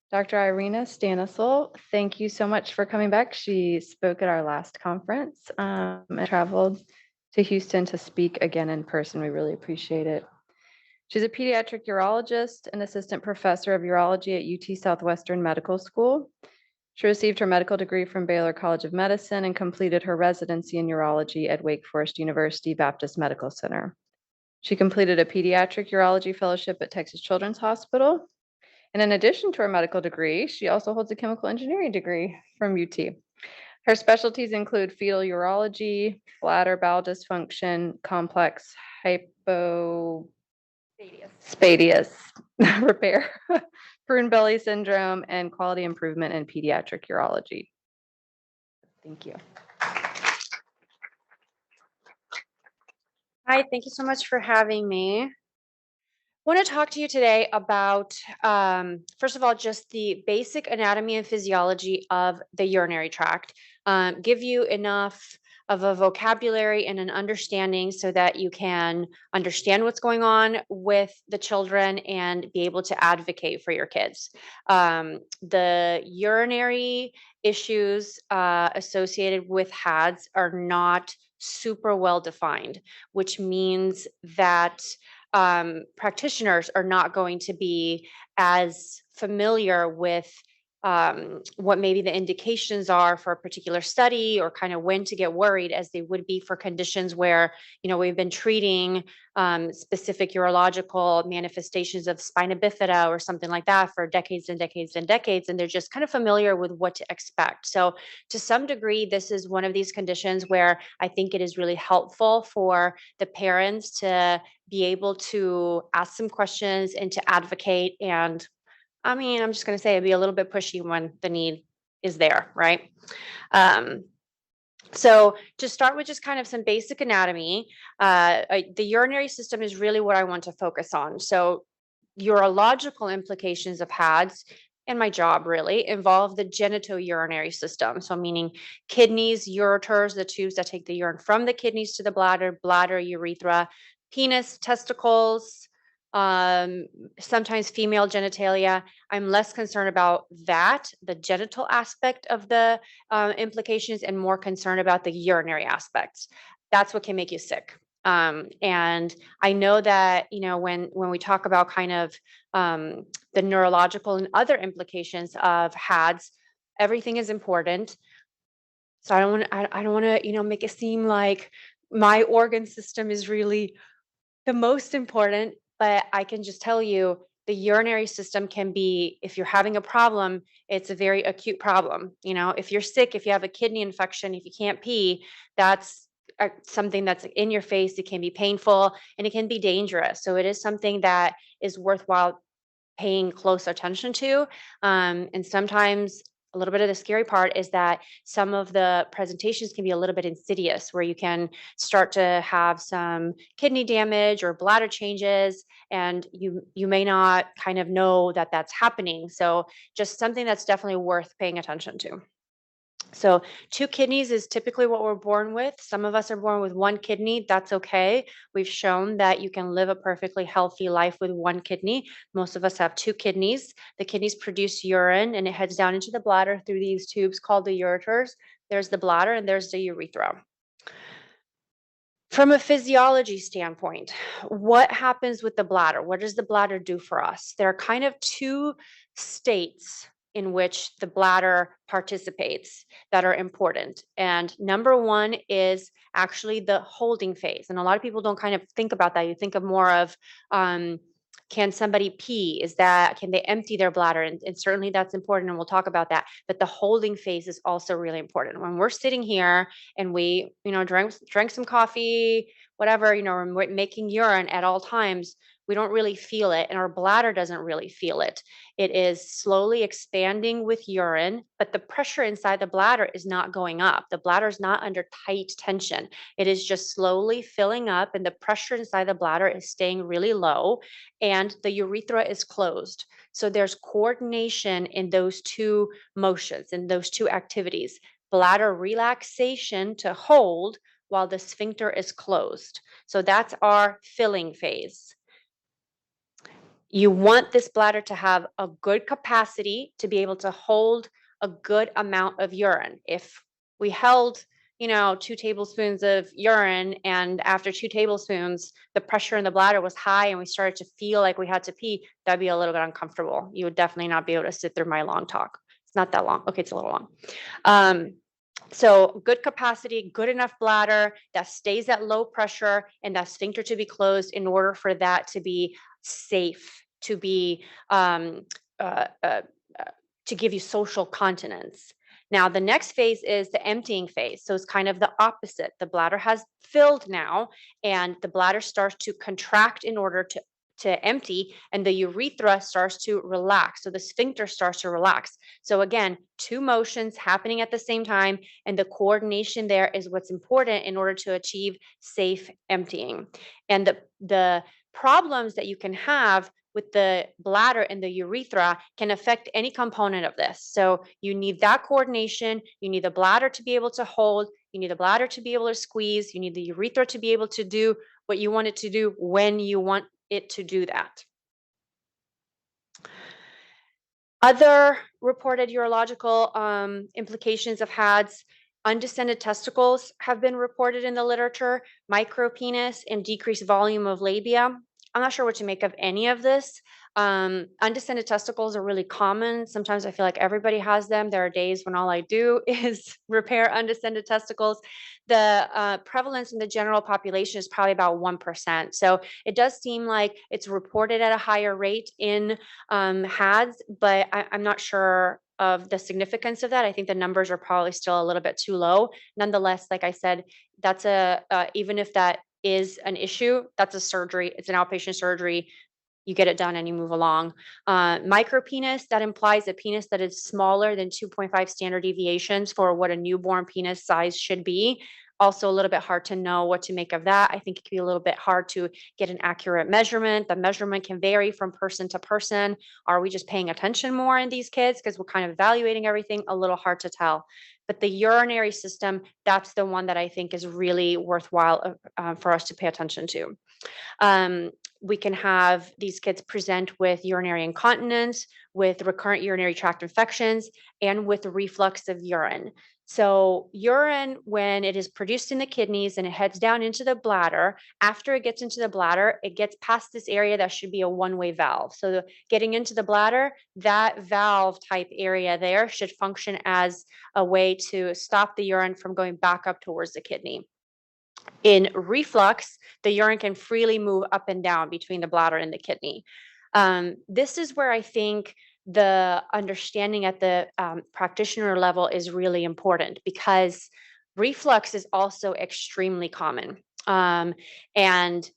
Dr. Irina Stanisel, thank you so much for coming back. She spoke at our last conference and traveled to Houston to speak again in person. We really appreciate it. She's a pediatric urologist and assistant professor of urology at UT Southwestern Medical School. She received her medical degree from Baylor College of Medicine and completed her residency in urology at Wake Forest University Baptist Medical Center. She completed a pediatric urology fellowship at Texas Children's Hospital. And in addition to her medical degree, she also holds a chemical engineering degree from UT. Her specialties include fetal urology, bladder bowel dysfunction, complex hypospadias repair, prune belly syndrome, and quality improvement in pediatric urology. Thank you. Hi, thank you so much for having me. I want to talk to you today about, first of all, just the basic anatomy and physiology of the urinary tract, give you enough of a vocabulary and an understanding so that you can understand what's going on with the children and be able to advocate for your kids. The urinary issues associated with HADDS are not super well defined, which means that practitioners are not going to be as familiar with what maybe the indications are for a particular study or kind of when to get worried as they would be for conditions where, we've been treating specific urological manifestations of spina bifida or something like that for decades and decades and decades, and they're just kind of familiar with what to expect. So to some degree, this is one of these conditions where I think it is really helpful for the parents to be able to ask some questions and to advocate. And I'm just going to say be a little bit pushy when the need is there, right? So to start with just kind of some basic anatomy, the urinary system is really what I want to focus on. So urological implications of HADDS and my job really involve the genitourinary system. So meaning kidneys, ureters, the tubes that take the urine from the kidneys to the bladder, urethra, penis, testicles, sometimes female genitalia. I'm less concerned about that, the genital aspect of the implications, and more concerned about the urinary aspects. That's what can make you sick. And I know that, when we talk about kind of the neurological and other implications of HADDS, everything is important. So I don't want to, make it seem like my organ system is really the most important, but I can just tell you the urinary system can be, if you're having a problem, it's a very acute problem. If you're sick, if you have a kidney infection, if you can't pee, that's something that's in your face. It can be painful and it can be dangerous. So it is something that is worthwhile paying close attention to. And sometimes a little bit of the scary part is that some of the presentations can be a little bit insidious, where you can start to have some kidney damage or bladder changes, and you may not kind of know that that's happening. So just something that's definitely worth paying attention to. So 2 kidneys is typically what we're born with. Some of us are born with 1 kidney. That's okay. We've shown that you can live a perfectly healthy life with 1 kidney. Most of us have 2 kidneys. The kidneys produce urine and it heads down into the bladder through these tubes called the ureters. There's the bladder and there's the urethra. From a physiology standpoint, what happens with the bladder? What does the bladder do for us? There are kind of 2 states in which the bladder participates that are important. And number 1 is actually the holding phase. And a lot of people don't kind of think about that. You think of more of, can somebody pee? Can they empty their bladder? And certainly that's important, and we'll talk about that. But the holding phase is also really important. When we're sitting here and we, drank some coffee, whatever, we're making urine at all times, we don't really feel it, and our bladder doesn't really feel it. It is slowly expanding with urine, but the pressure inside the bladder is not going up. The bladder is not under tight tension. It is just slowly filling up, and the pressure inside the bladder is staying really low, and the urethra is closed. So there's coordination in those 2 motions, in those 2 activities: bladder relaxation to hold while the sphincter is closed. So that's our filling phase. You want this bladder to have a good capacity to be able to hold a good amount of urine. If we held, 2 tablespoons of urine, and after 2 tablespoons, the pressure in the bladder was high and we started to feel like we had to pee, that'd be a little bit uncomfortable. You would definitely not be able to sit through my long talk. It's not that long. Okay, it's a little long. So good capacity, good enough bladder that stays at low pressure, and that sphincter to be closed in order for that to be safe, to be to give you social continence. Now, the next phase is the emptying phase. So it's kind of the opposite. The bladder has filled now, and the bladder starts to contract in order to empty, and the urethra starts to relax. So the sphincter starts to relax. So again, 2 motions happening at the same time, and the coordination there is what's important in order to achieve safe emptying. And the problems that you can have with the bladder and the urethra can affect any component of this. So you need that coordination. You need the bladder to be able to hold. You need the bladder to be able to squeeze. You need the urethra to be able to do what you want it to do when you want it to do that. Other reported urological implications of HADDS: undescended testicles have been reported in the literature, micropenis, and decreased volume of labia. I'm not sure what to make of any of this. Undescended testicles are really common. Sometimes I feel like everybody has them. There are days when all I do is repair undescended testicles. The prevalence in the general population is probably about 1%. So it does seem like it's reported at a higher rate in HADDS, but I'm not sure of the significance of that. I think the numbers are probably still a little bit too low. Nonetheless, like I said, that's even if that is an issue, that's a surgery. It's an outpatient surgery. You get it done and you move along. Micropenis, that implies a penis that is smaller than 2.5 standard deviations for what a newborn penis size should be. Also a little bit hard to know what to make of that. I think it can be a little bit hard to get an accurate measurement. The measurement can vary from person to person. Are we just paying attention more in these kids because we're kind of evaluating everything? A little hard to tell. But the urinary system, that's the one that I think is really worthwhile for us to pay attention to. We can have these kids present with urinary incontinence, with recurrent urinary tract infections, and with reflux of urine. So urine, when it is produced in the kidneys and it heads down into the bladder, after it gets into the bladder, it gets past this area that should be a one-way valve. So getting into the bladder, that valve type area there should function as a way to stop the urine from going back up towards the kidney. In reflux, the urine can freely move up and down between the bladder and the kidney. This is where I think the understanding at the practitioner level is really important, because reflux is also extremely common. And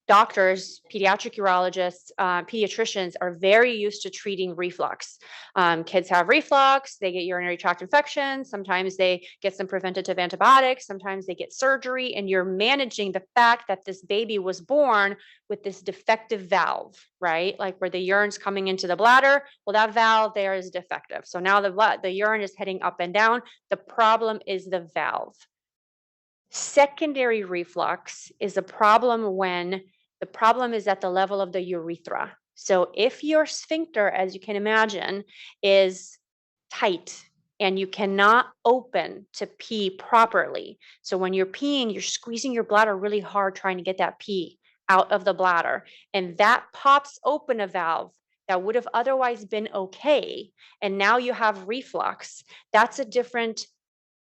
doctors, pediatric urologists, pediatricians are very used to treating reflux. Kids have reflux, they get urinary tract infections, sometimes they get some preventative antibiotics, sometimes they get surgery, and you're managing the fact that this baby was born with this defective valve, right? Like where the urine's coming into the bladder, well, that valve there is defective. So now the urine is heading up and down. The problem is the valve. Secondary reflux is a problem when the problem is at the level of the urethra. So if your sphincter, as you can imagine, is tight and you cannot open to pee properly. So when you're peeing, you're squeezing your bladder really hard trying to get that pee out of the bladder. And that pops open a valve that would have otherwise been okay. And now you have reflux. That's a different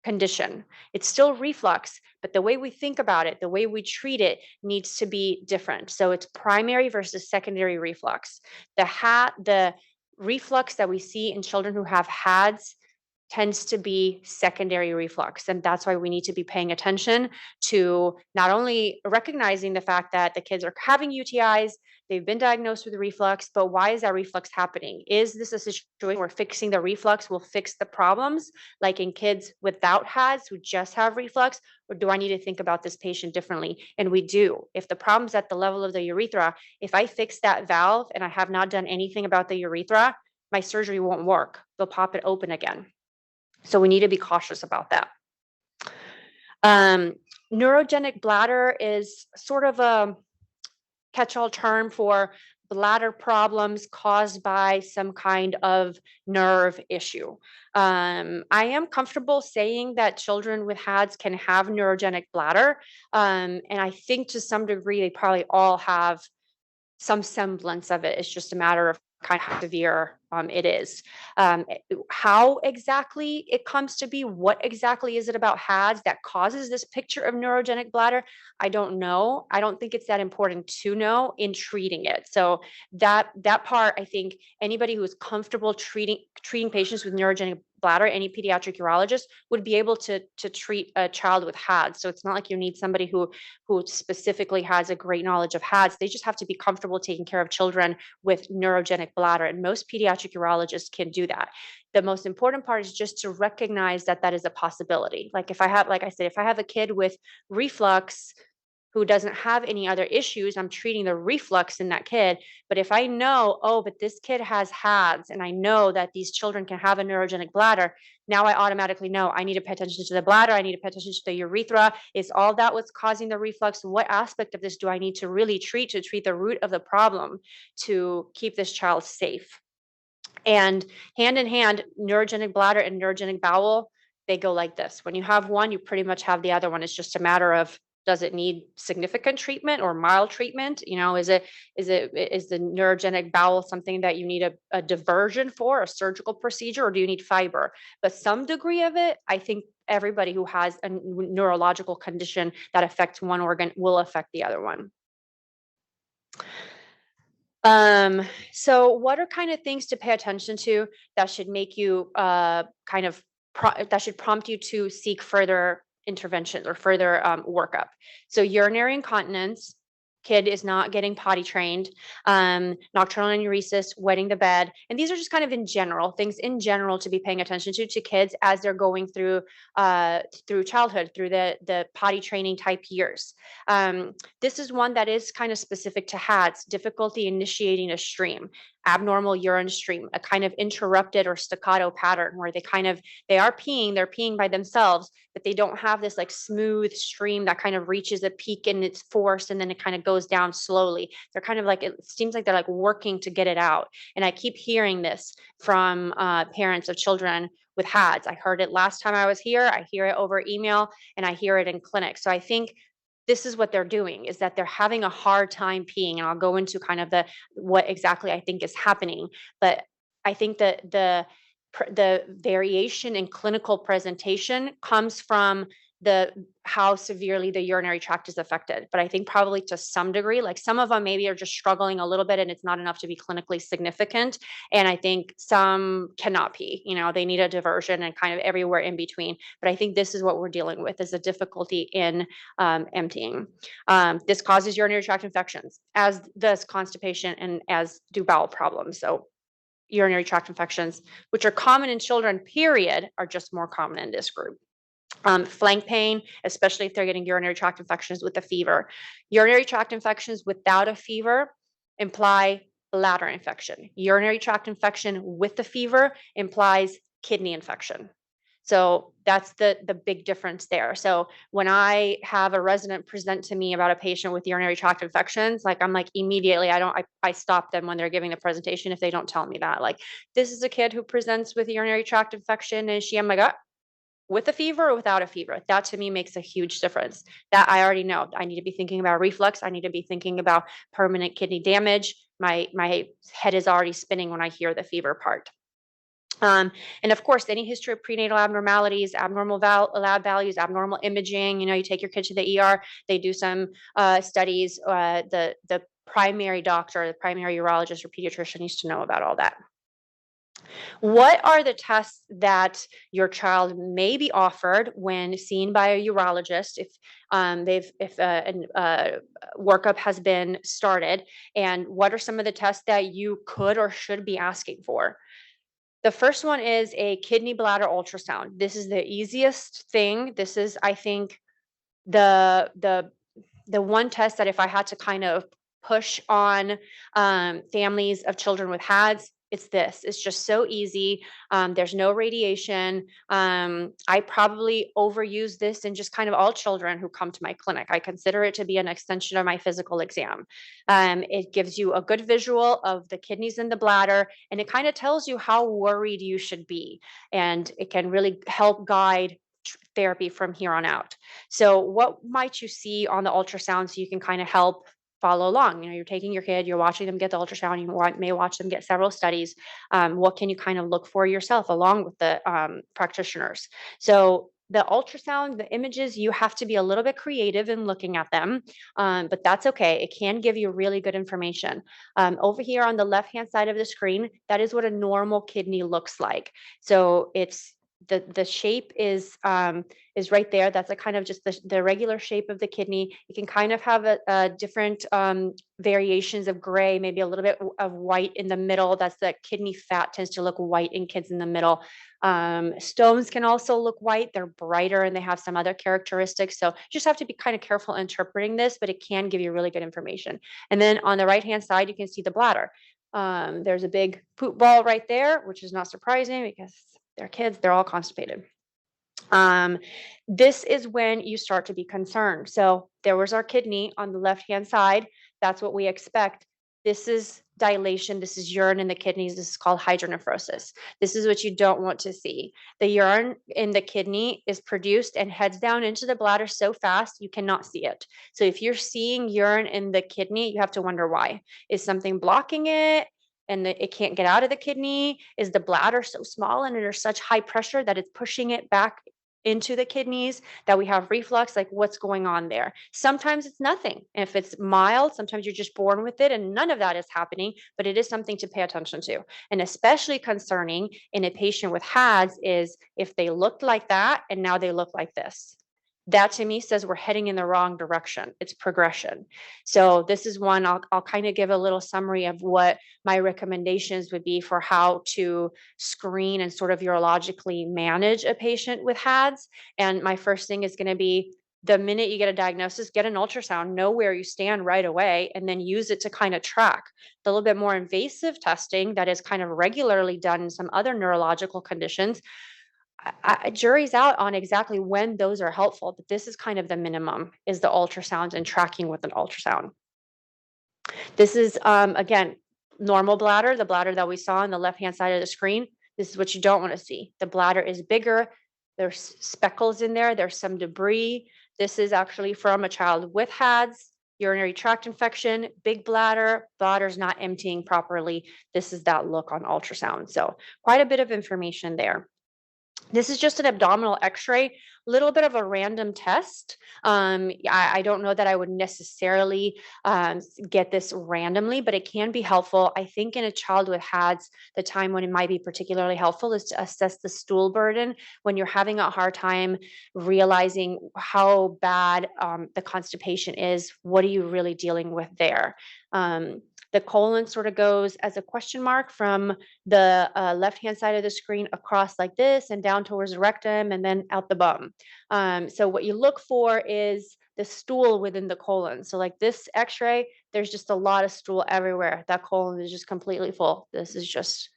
condition. It's still reflux, but the way we think about it, the way we treat it needs to be different. So it's primary versus secondary reflux. The reflux that we see in children who have HADDS tends to be secondary reflux. And that's why we need to be paying attention to not only recognizing the fact that the kids are having UTIs, they've been diagnosed with reflux, but why is that reflux happening? Is this a situation where fixing the reflux will fix the problems, like in kids without HADDS who just have reflux? Or do I need to think about this patient differently? And we do. If the problem's at the level of the urethra, if I fix that valve and I have not done anything about the urethra, my surgery won't work. They'll pop it open again. So we need to be cautious about that. Neurogenic bladder is sort of a catch-all term for bladder problems caused by some kind of nerve issue. I am comfortable saying that children with HADS can have neurogenic bladder. And I think to some degree, they probably all have some semblance of it. It's just a matter of kind of how severe it is. How exactly it comes to be, what exactly is it about HADS that causes this picture of neurogenic bladder? I don't know. I don't think it's that important to know in treating it. So that part, I think anybody who is comfortable treating patients with neurogenic bladder, any pediatric urologist would be able to treat a child with HADS. So it's not like you need somebody who specifically has a great knowledge of HADS. They just have to be comfortable taking care of children with neurogenic bladder, and most pediatric urologists can do that. The most important part is just to recognize that that is a possibility. Like if I have, like I said, if I have a kid with reflux who doesn't have any other issues, I'm treating the reflux in that kid. But if I know, oh, but this kid has HADS, and I know that these children can have a neurogenic bladder, now I automatically know I need to pay attention to the bladder. I need to pay attention to the urethra. Is all that what's causing the reflux? What aspect of this do I need to really treat to treat the root of the problem to keep this child safe? And hand in hand, neurogenic bladder and neurogenic bowel, they go like this. When you have one, you pretty much have the other one. It's just a matter of, does it need significant treatment or mild treatment? You know, is the neurogenic bowel something that you need a diversion for, a surgical procedure, or do you need fiber? But some degree of it, I think everybody who has a neurological condition that affects one organ will affect the other one. So what are kind of things to pay attention to that should make you that should prompt you to seek further interventions or further workup? So urinary incontinence, kid is not getting potty trained, nocturnal enuresis, wetting the bed. And these are just kind of things in general to be paying attention to kids as they're going through childhood, through the potty training type years. This is one that is kind of specific to HADS, difficulty initiating a stream, abnormal urine stream, a kind of interrupted or staccato pattern where they're peeing by themselves, but they don't have this like smooth stream that kind of reaches a peak in its force and then it kind of goes down slowly. They're kind of like, it seems like they're like working to get it out. And I keep hearing this from parents of children with HADS. I heard it last time I was here. I hear it over email and I hear it in clinic. So I think this is what they're doing, is that they're having a hard time peeing. And I'll go into kind of what exactly I think is happening. But I think that the variation in clinical presentation comes from how severely the urinary tract is affected. But I think probably to some degree, like some of them maybe are just struggling a little bit and it's not enough to be clinically significant. And I think some cannot pee, they need a diversion and kind of everywhere in between. But I think this is what we're dealing with, is a difficulty in emptying. This causes urinary tract infections, as does constipation and as do bowel problems. So urinary tract infections, which are common in children, period, are just more common in this group. Flank pain, especially if they're getting urinary tract infections with a fever. Urinary tract infections without a fever imply bladder infection. Urinary tract infection with the fever implies kidney infection. So that's the big difference there. So when I have a resident present to me about a patient with urinary tract infections, like I'm like immediately, I stop them when they're giving the presentation if they don't tell me that. Like, this is a kid who presents with a urinary tract infection, and I'm like, with a fever or without a fever? That to me makes a huge difference. That I already know. I need to be thinking about reflux. I need to be thinking about permanent kidney damage. My head is already spinning when I hear the fever part. And of course, any history of prenatal abnormalities, abnormal lab values, abnormal imaging. You take your kid to the ER. They do some studies. The primary doctor, the primary urologist or pediatrician needs to know about all that. What are the tests that your child may be offered when seen by a urologist if a workup has been started? And what are some of the tests that you could or should be asking for? The first one is a kidney bladder ultrasound. This is the easiest thing. This is, I think, the one test that if I had to kind of push on families of children with HADS, It's this. It's just so easy. There's no radiation. I probably overuse this in just kind of all children who come to my clinic. I consider it to be an extension of my physical exam. It gives you a good visual of the kidneys and the bladder, and it kind of tells you how worried you should be. And it can really help guide therapy from here on out. So what might you see on the ultrasound so you can kind of help follow along? You're taking your kid, you're watching them get the ultrasound, you may watch them get several studies. What can you kind of look for yourself along with the practitioners? So the ultrasound, the images, you have to be a little bit creative in looking at them, but that's okay. It can give you really good information. Over here on the left-hand side of the screen, that is what a normal kidney looks like. So it's the shape is right there. That's a kind of just the regular shape of the kidney. You can kind of have a different variations of gray, maybe a little bit of white in the middle. That's the kidney fat tends to look white in kids in the middle. Stones can also look white. They're brighter and they have some other characteristics. So you just have to be kind of careful interpreting this, but it can give you really good information. And then on the right-hand side, you can see the bladder. There's a big poop ball right there, which is not surprising because they're kids, they're all constipated. This is when you start to be concerned. So there was our kidney on the left-hand side. That's what we expect. This is dilation. This is urine in the kidneys. This is called hydronephrosis. This is what you don't want to see. The urine in the kidney is produced and heads down into the bladder so fast you cannot see it. So if you're seeing urine in the kidney, you have to wonder why. Is something blocking it? And it can't get out of the kidney? Is the bladder so small and under such high pressure that it's pushing it back into the kidneys that we have reflux? Like, what's going on there? Sometimes it's nothing. If it's mild, sometimes you're just born with it and none of that is happening, but it is something to pay attention to. And especially concerning in a patient with HADDS is if they looked like that and now they look like this. That to me says we're heading in the wrong direction. It's progression. So this is one I'll kind of give a little summary of what my recommendations would be for how to screen and sort of urologically manage a patient with HADDS. And my first thing is going to be the minute you get a diagnosis, get an ultrasound, know where you stand right away, and then use it to kind of track. The little bit more invasive testing that is kind of regularly done in some other neurological conditions, jury's out on exactly when those are helpful, but this is kind of the minimum, is the ultrasound and tracking with an ultrasound. This is, again, normal bladder, the bladder that we saw on the left-hand side of the screen. This is what you don't want to see. The bladder is bigger. There's speckles in there. There's some debris. This is actually from a child with HADDS, urinary tract infection, big bladder, bladder's not emptying properly. This is that look on ultrasound. So quite a bit of information there. This is just an abdominal x-ray, little bit of a random test. I don't know that I would necessarily get this randomly, but it can be helpful. I think in a child with HADDS, the time when it might be particularly helpful is to assess the stool burden when you're having a hard time realizing how bad the constipation is. What are you really dealing with there? The colon sort of goes as a question mark from the left-hand side of the screen across like this and down towards the rectum and then out the bum. So what you look for is the stool within the colon. So like this x-ray, there's just a lot of stool everywhere. That colon is just completely full. This is just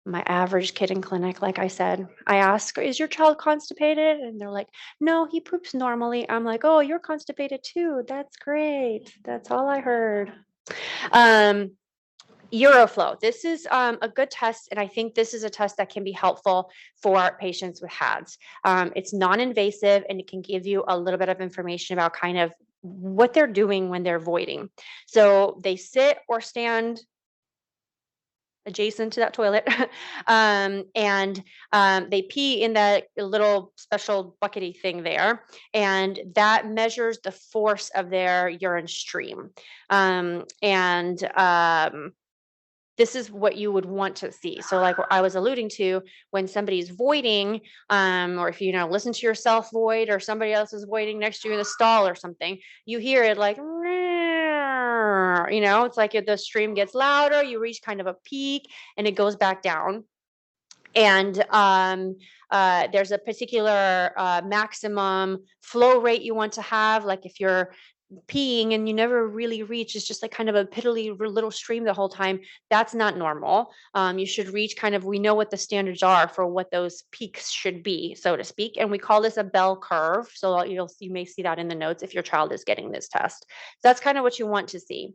my average kid in clinic. Like I said, I ask, is your child constipated? And they're like, no, he poops normally. I'm like, oh, you're constipated too. That's great. That's all I heard. Uroflow. This is a good test, and I think this is a test that can be helpful for patients with HADDS. It's non-invasive, and it can give you a little bit of information about kind of what they're doing when they're voiding. So they sit or stand adjacent to that toilet, and they pee in that little special buckety thing there, and that measures the force of their urine stream. This is what you would want to see. So like I was alluding to, when somebody's voiding, or if you listen to yourself void or somebody else is voiding next to you in the stall or something, you hear it like, it's like the stream gets louder, you reach kind of a peak and it goes back down. And there's a particular maximum flow rate you want to have. Like if you're peeing and you never really reach. It's just like kind of a piddly little stream the whole time. That's not normal. You should reach kind of, we know what the standards are for what those peaks should be, so to speak. And we call this a bell curve. So you may see that in the notes if your child is getting this test. So that's kind of what you want to see.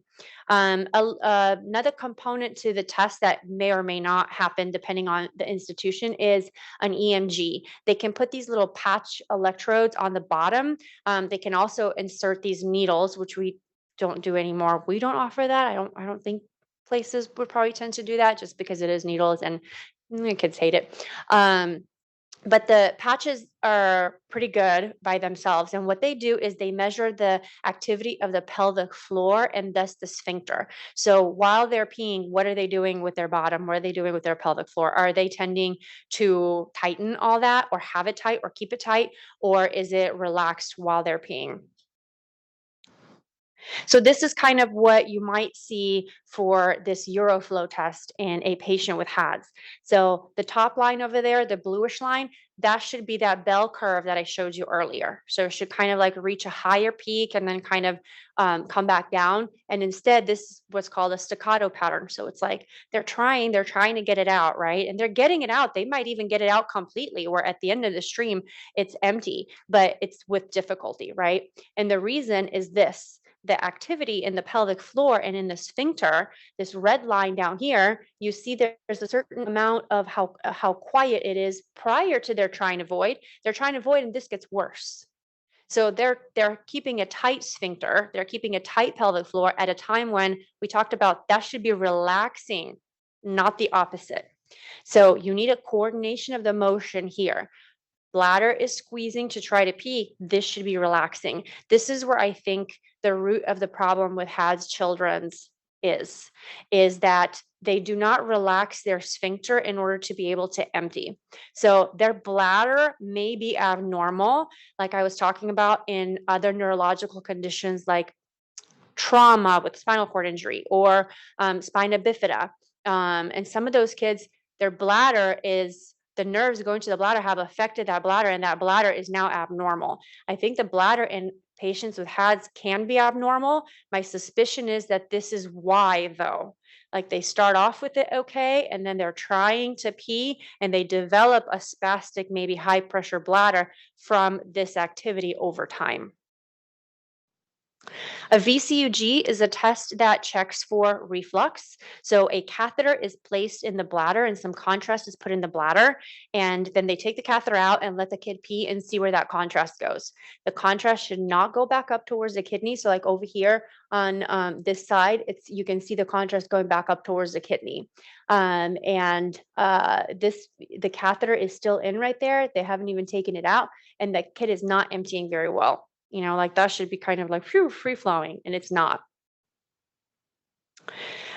Another component to the test that may or may not happen depending on the institution is an EMG. They can put these little patch electrodes on the bottom. They can also insert these needles, which we don't do anymore. We don't offer that. I don't think places would probably tend to do that just because it is needles and kids hate it. But the patches are pretty good by themselves. And what they do is they measure the activity of the pelvic floor and thus the sphincter. So while they're peeing, what are they doing with their bottom? What are they doing with their pelvic floor? Are they tending to tighten all that or have it tight or keep it tight? Or is it relaxed while they're peeing? So this is kind of what you might see for this Euroflow test in a patient with HADDS. So the top line over there, the bluish line, that should be that bell curve that I showed you earlier. So it should kind of like reach a higher peak and then kind of come back down. And instead, this is what's called a staccato pattern. So it's like they're trying to get it out, right? And they're getting it out. They might even get it out completely, or at the end of the stream, it's empty, but it's with difficulty, right? And the reason is this: the activity in the pelvic floor and in the sphincter, this red line down here, you see there's a certain amount of how quiet it is prior to their trying to void. They're trying to void and this gets worse. So they're keeping a tight sphincter, they're keeping a tight pelvic floor at a time when we talked about that should be relaxing, not the opposite. So you need a coordination of the motion here. Bladder is squeezing to try to pee. This should be relaxing. This is where I think the root of the problem with HADDS children's is that they do not relax their sphincter in order to be able to empty. So their bladder may be abnormal, like I was talking about in other neurological conditions like trauma with spinal cord injury or spina bifida. And some of those kids, their bladder is, the nerves going to the bladder have affected that bladder, and that bladder is now abnormal. I think the bladder in patients with HADDS can be abnormal. My suspicion is that this is why, though. Like they start off with it okay, and then they're trying to pee, and they develop a spastic, maybe high pressure bladder from this activity over time. A VCUG is a test that checks for reflux. So a catheter is placed in the bladder and some contrast is put in the bladder. And then they take the catheter out and let the kid pee and see where that contrast goes. The contrast should not go back up towards the kidney. So like over here on this side, you can see the contrast going back up towards the kidney. The catheter is still in right there. They haven't even taken it out. And the kid is not emptying very well. You know, like that should be kind of like free flowing, and it's not.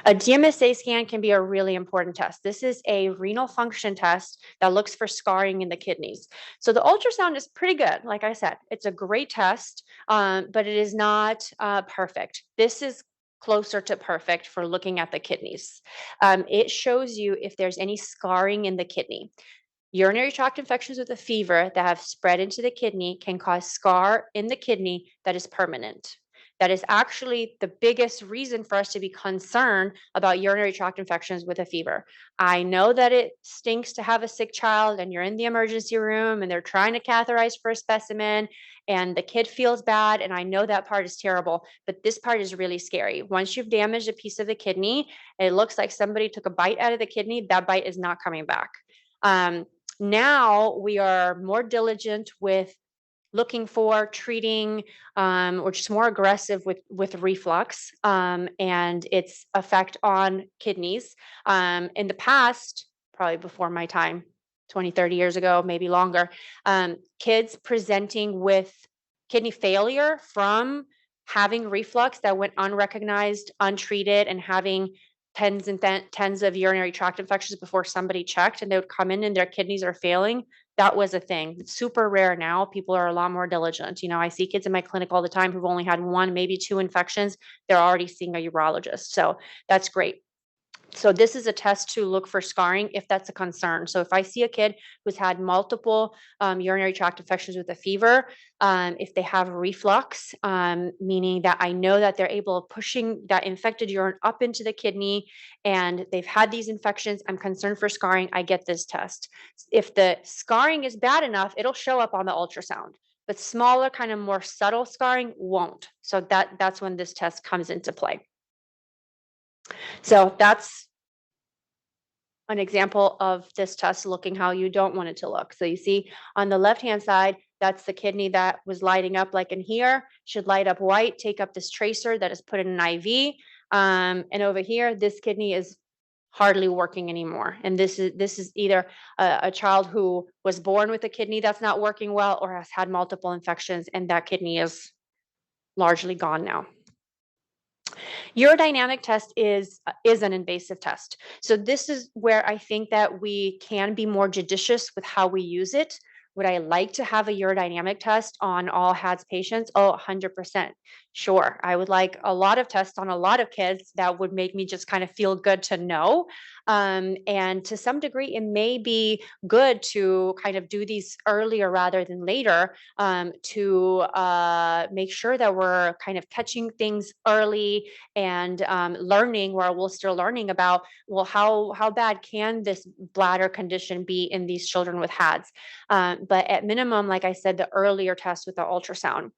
A DMSA scan can be a really important test. This is a renal function test that looks for scarring in the kidneys. So the ultrasound is pretty good. Like I said, it's a great test, but it is not perfect. This is closer to perfect for looking at the kidneys. It shows you if there's any scarring in the kidney. Urinary tract infections with a fever that have spread into the kidney can cause scar in the kidney that is permanent. That is actually the biggest reason for us to be concerned about urinary tract infections with a fever. I know that it stinks to have a sick child and you're in the emergency room and they're trying to catheterize for a specimen and the kid feels bad, and I know that part is terrible, but this part is really scary. Once you've damaged a piece of the kidney, it looks like somebody took a bite out of the kidney, that bite is not coming back. Now we are more diligent with looking for treating or just more aggressive with reflux and its effect on kidneys. In the past, probably before my time, 20, 30 years ago, maybe longer, kids presenting with kidney failure from having reflux that went unrecognized, untreated, and having tens and tens of urinary tract infections before somebody checked, and they would come in and their kidneys are failing. That was a thing. It's super rare now. People are a lot more diligent. You know, I see kids in my clinic all the time who've only had one, maybe two infections. They're already seeing a urologist. So that's great. So this is a test to look for scarring if that's a concern. So if I see a kid who's had multiple urinary tract infections with a fever, if they have reflux, meaning that I know that they're able of pushing that infected urine up into the kidney and they've had these infections, I'm concerned for scarring, I get this test. If the scarring is bad enough, it'll show up on the ultrasound. But smaller, kind of more subtle scarring won't. So that's when this test comes into play. So that's an example of this test looking how you don't want it to look. So you see on the left-hand side, that's the kidney that was lighting up like in here, should light up white, take up this tracer that is put in an IV. And over here, this kidney is hardly working anymore. And this is either a child who was born with a kidney that's not working well or has had multiple infections and that kidney is largely gone now. Urodynamic test is an invasive test. So this is where I think that we can be more judicious with how we use it. Would I like to have a urodynamic test on all HADS patients? Oh, 100%. Sure. I would like a lot of tests on a lot of kids that would make me just kind of feel good to know. And to some degree, it may be good to kind of do these earlier rather than later to make sure that we're kind of catching things early and learning where we're still learning about, well, how bad can this bladder condition be in these children with HADS? But at minimum, like I said, the earlier test with the ultrasound.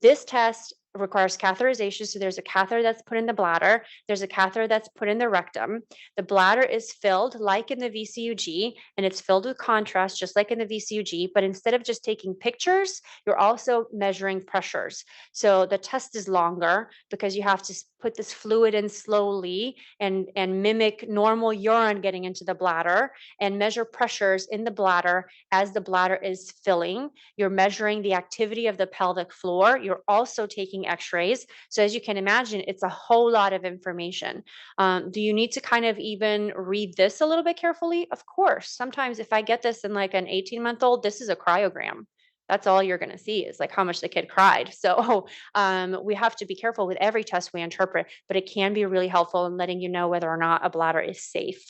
This test requires catheterization. So there's a catheter that's put in the bladder. There's a catheter that's put in the rectum. The bladder is filled like in the VCUG, and it's filled with contrast, just like in the VCUG. But instead of just taking pictures, you're also measuring pressures. So the test is longer because you have to put this fluid in slowly and mimic normal urine getting into the bladder and measure pressures in the bladder as the bladder is filling. You're measuring the activity of the pelvic floor. You're also taking x-rays. So as you can imagine, it's a whole lot of information. Do you need to kind of even read this a little bit carefully? Of course. Sometimes if I get this in like an 18-month-old, this is a cryogram. That's all you're going to see is like how much the kid cried. So we have to be careful with every test we interpret, but it can be really helpful in letting you know whether or not a bladder is safe.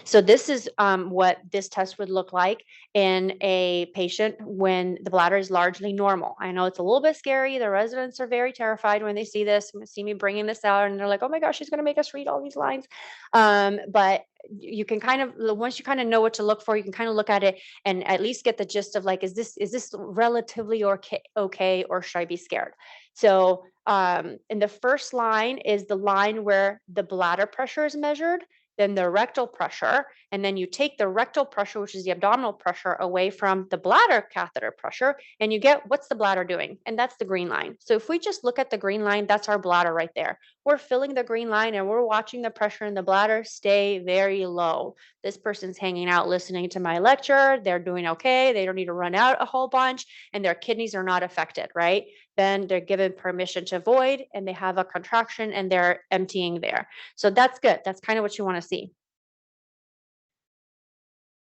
So this is what this test would look like in a patient when the bladder is largely normal. I know it's a little bit scary. The residents are very terrified when they see this, see me bringing this out, and they're like, oh my gosh, she's going to make us read all these lines. But you can kind of, once you kind of know what to look for, you can kind of look at it and at least get the gist of like, is this relatively okay, or should I be scared? So in the first line is the line where the bladder pressure is measured, then the rectal pressure, and then you take the rectal pressure, which is the abdominal pressure, away from the bladder catheter pressure, and you get what's the bladder doing, and that's the green line. So if we just look at the green line, that's our bladder right there. We're filling the green line and we're watching the pressure in the bladder stay very low. This person's hanging out listening to my lecture. They're doing okay. They don't need to run out a whole bunch, and their kidneys are not affected, right? Then they're given permission to void and they have a contraction and they're emptying there. So that's good. That's kind of what you want to see.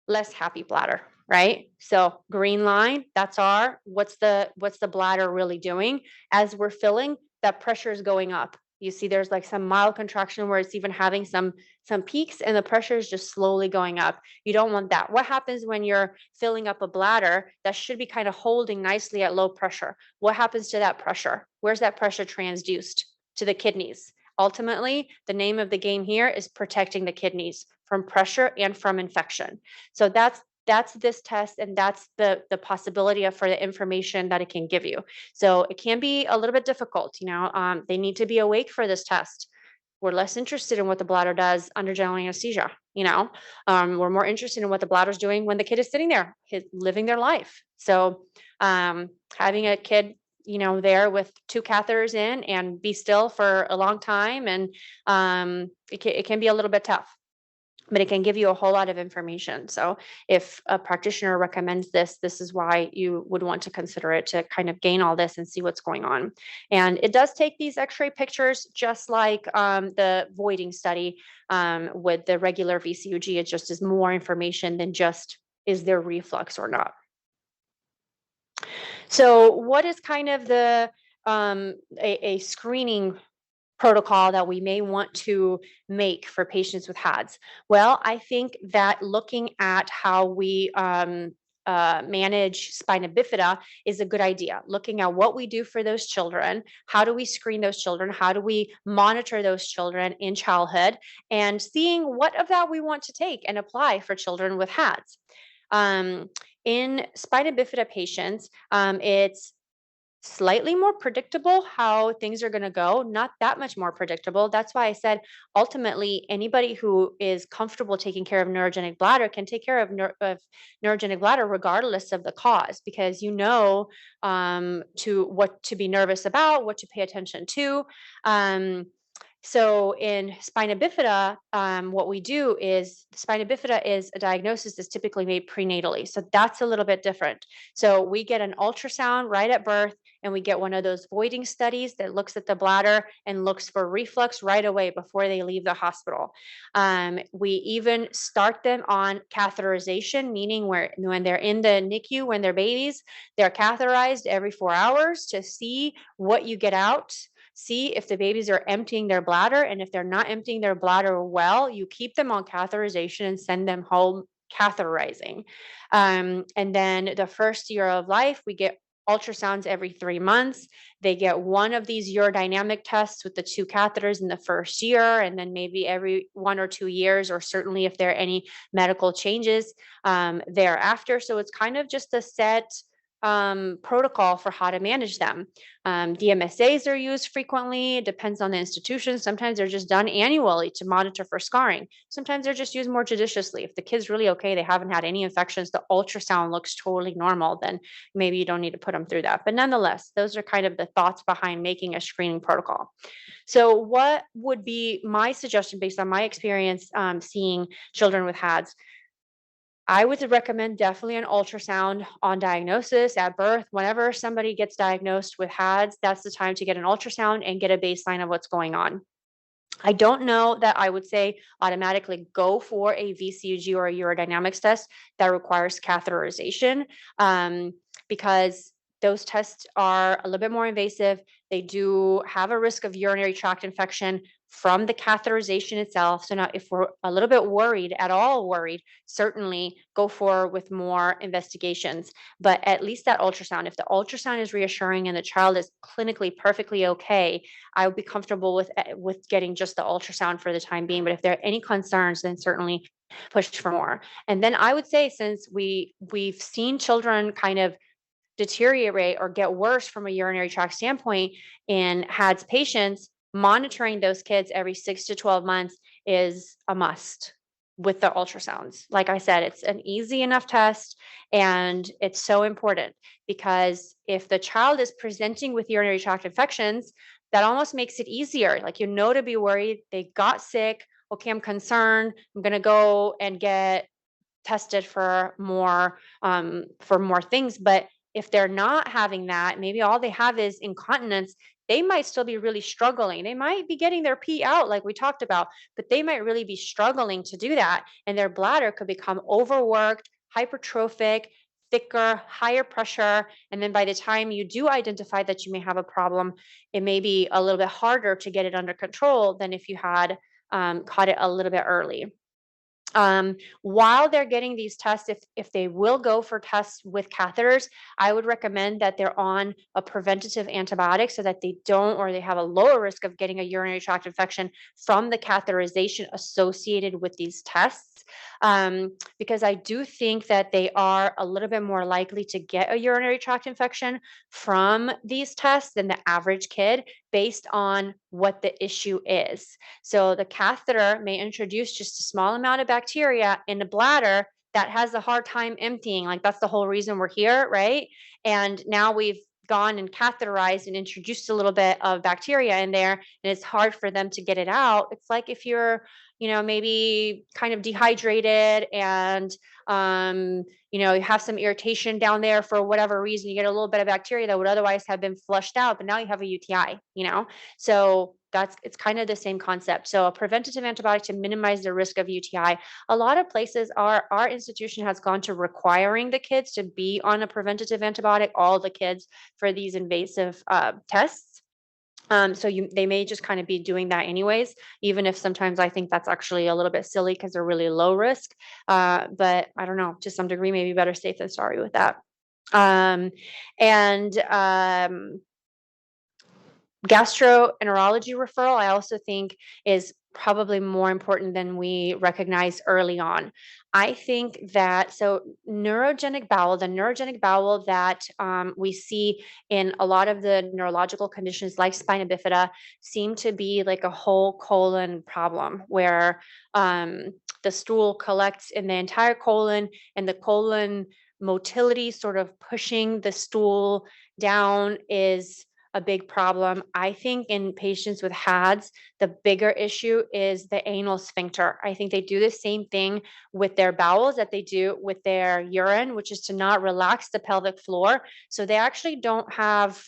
Less happy bladder, right? So green line, that's our, what's the bladder really doing? As we're filling, that pressure is going up. You see there's like some mild contraction where it's even having some peaks and the pressure is just slowly going up. You don't want that. What happens when you're filling up a bladder that should be kind of holding nicely at low pressure? What happens to that pressure? Where's that pressure transduced? To the kidneys. Ultimately, the name of the game here is protecting the kidneys from pressure and from infection. So that's this test, and that's the possibility for the information that it can give you. So it can be a little bit difficult, they need to be awake for this test. We're less interested in what the bladder does under general anesthesia, we're more interested in what the bladder's doing when the kid is sitting there, living their life. So having a kid there with 2 catheters in and be still for a long time, and it can be a little bit tough, but it can give you a whole lot of information. So if a practitioner recommends this, this is why you would want to consider it, to kind of gain all this and see what's going on. And it does take these x-ray pictures, just like the voiding study with the regular VCUG. It just is more information than just, is there reflux or not? So what is kind of the a screening protocol that we may want to make for patients with HADS? Well, I think that looking at how we manage spina bifida is a good idea. Looking at what we do for those children, how do we screen those children, how do we monitor those children in childhood, and seeing what of that we want to take and apply for children with HADS. In spina bifida patients, it's slightly more predictable how things are going to go, not that much more predictable. That's why I said ultimately anybody who is comfortable taking care of neurogenic bladder can take care of, neurogenic bladder regardless of the cause, because you know to what to be nervous about, what to pay attention to. So in spina bifida, what we do is spina bifida is a diagnosis that's typically made prenatally. So that's a little bit different. So we get an ultrasound right at birth, and we get one of those voiding studies that looks at the bladder and looks for reflux right away before they leave the hospital. We even start them on catheterization, meaning when they're in the NICU, when they're babies, they're catheterized every 4 hours to see what you get out. See if the babies are emptying their bladder, and if they're not emptying their bladder well, you keep them on catheterization and send them home catheterizing. And then the first year of life, we get ultrasounds every 3 months. They get one of these urodynamic tests with the 2 catheters in the first year, and then maybe every 1 or 2 years, or certainly if there are any medical changes thereafter. So it's kind of just a set protocol for how to manage them. DMSAs are used frequently. It depends on the institution. Sometimes they're just done annually to monitor for scarring. Sometimes they're just used more judiciously. If the kid's really okay, they haven't had any infections, the ultrasound looks totally normal, then maybe you don't need to put them through that. But nonetheless, those are kind of the thoughts behind making a screening protocol. So what would be my suggestion based on my experience seeing children with HADS? I would recommend definitely an ultrasound on diagnosis at birth. Whenever somebody gets diagnosed with HADS, that's the time to get an ultrasound and get a baseline of what's going on. I don't know that I would say automatically go for a VCUG or a urodynamics test that requires catheterization, because those tests are a little bit more invasive. They do have a risk of urinary tract infection from the catheterization itself. So now if we're a little bit worried, at all worried, certainly go forward with more investigations. But at least that ultrasound, if the ultrasound is reassuring and the child is clinically perfectly okay, I would be comfortable with getting just the ultrasound for the time being. But if there are any concerns, then certainly push for more. And then I would say, since we've seen children kind of deteriorate or get worse from a urinary tract standpoint in HADS patients, monitoring those kids every 6 to 12 months is a must with the ultrasounds. Like I said, it's an easy enough test, and it's so important because if the child is presenting with urinary tract infections, that almost makes it easier. Like, to be worried, they got sick. Okay, I'm concerned. I'm going to go and get tested for more things. But if they're not having that, maybe all they have is incontinence, they might still be really struggling. They might be getting their pee out like we talked about, but they might really be struggling to do that. And their bladder could become overworked, hypertrophic, thicker, higher pressure. And then by the time you do identify that you may have a problem, it may be a little bit harder to get it under control than if you had caught it a little bit early. While they're getting these tests, if they will go for tests with catheters, I would recommend that they're on a preventative antibiotic so that they don't, or they have a lower risk of getting a urinary tract infection from the catheterization associated with these tests. Because I do think that they are a little bit more likely to get a urinary tract infection from these tests than the average kid, based on what the issue is. So the catheter may introduce just a small amount of bacteria in the bladder that has a hard time emptying. Like, that's the whole reason we're here, right? And now we've gone and catheterized and introduced a little bit of bacteria in there, and it's hard for them to get it out. It's like if you're, maybe kind of dehydrated and, you have some irritation down there for whatever reason, you get a little bit of bacteria that would otherwise have been flushed out, but now you have a UTI, So it's kind of the same concept. So a preventative antibiotic to minimize the risk of UTI. A lot of places our institution has gone to requiring the kids to be on a preventative antibiotic, all the kids, for these invasive tests. So they may just kind of be doing that anyways, even if sometimes I think that's actually a little bit silly because they're really low risk. But I don't know, to some degree, maybe better safe than sorry with that. And gastroenterology referral, I also think, is probably more important than we recognize early on. I think that the neurogenic bowel that we see in a lot of the neurological conditions like spina bifida seem to be like a whole colon problem where the stool collects in the entire colon and the colon motility sort of pushing the stool down is a big problem. I think in patients with HADS, the bigger issue is the anal sphincter. I think they do the same thing with their bowels that they do with their urine, which is to not relax the pelvic floor. So they actually don't have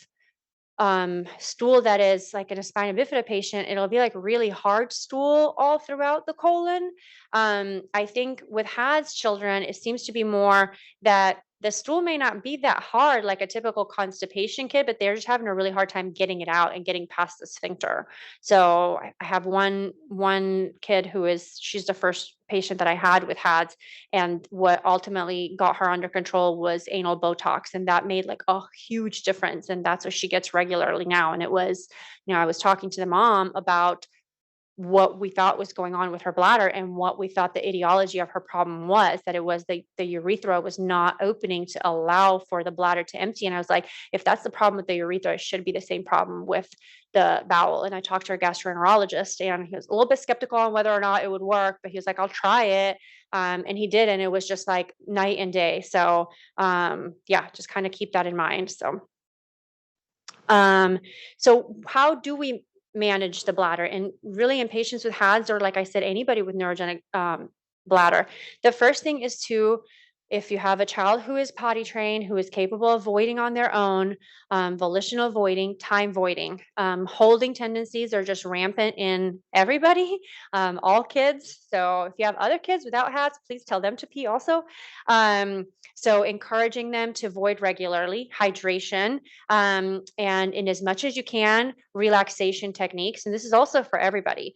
stool that is like in a spina bifida patient, it'll be like really hard stool all throughout the colon. I think with HADS children, it seems to be more that the stool may not be that hard like a typical constipation kid, but they're just having a really hard time getting it out and getting past the sphincter. So I have one kid she's the first patient that I had with HADS, and what ultimately got her under control was anal Botox, and that made like a huge difference. And that's what she gets regularly now. And it was, I was talking to the mom about what we thought was going on with her bladder and what we thought the etiology of her problem was, that it was the urethra was not opening to allow for the bladder to empty. And I was like, if that's the problem with the urethra, it should be the same problem with the bowel. And I talked to our gastroenterologist, and he was a little bit skeptical on whether or not it would work, but he was like, I'll try it. And he did, and it was just like night and day. So yeah, just kind of keep that in mind. So how do we manage the bladder? And really in patients with HADS, or like I said, anybody with neurogenic bladder, the first thing is to, if you have a child who is potty trained, who is capable of voiding on their own, volitional voiding, time voiding, holding tendencies are just rampant in everybody, all kids. So if you have other kids without HADS, please tell them to pee also. So encouraging them to void regularly, hydration, and in as much as you can, relaxation techniques. And this is also for everybody.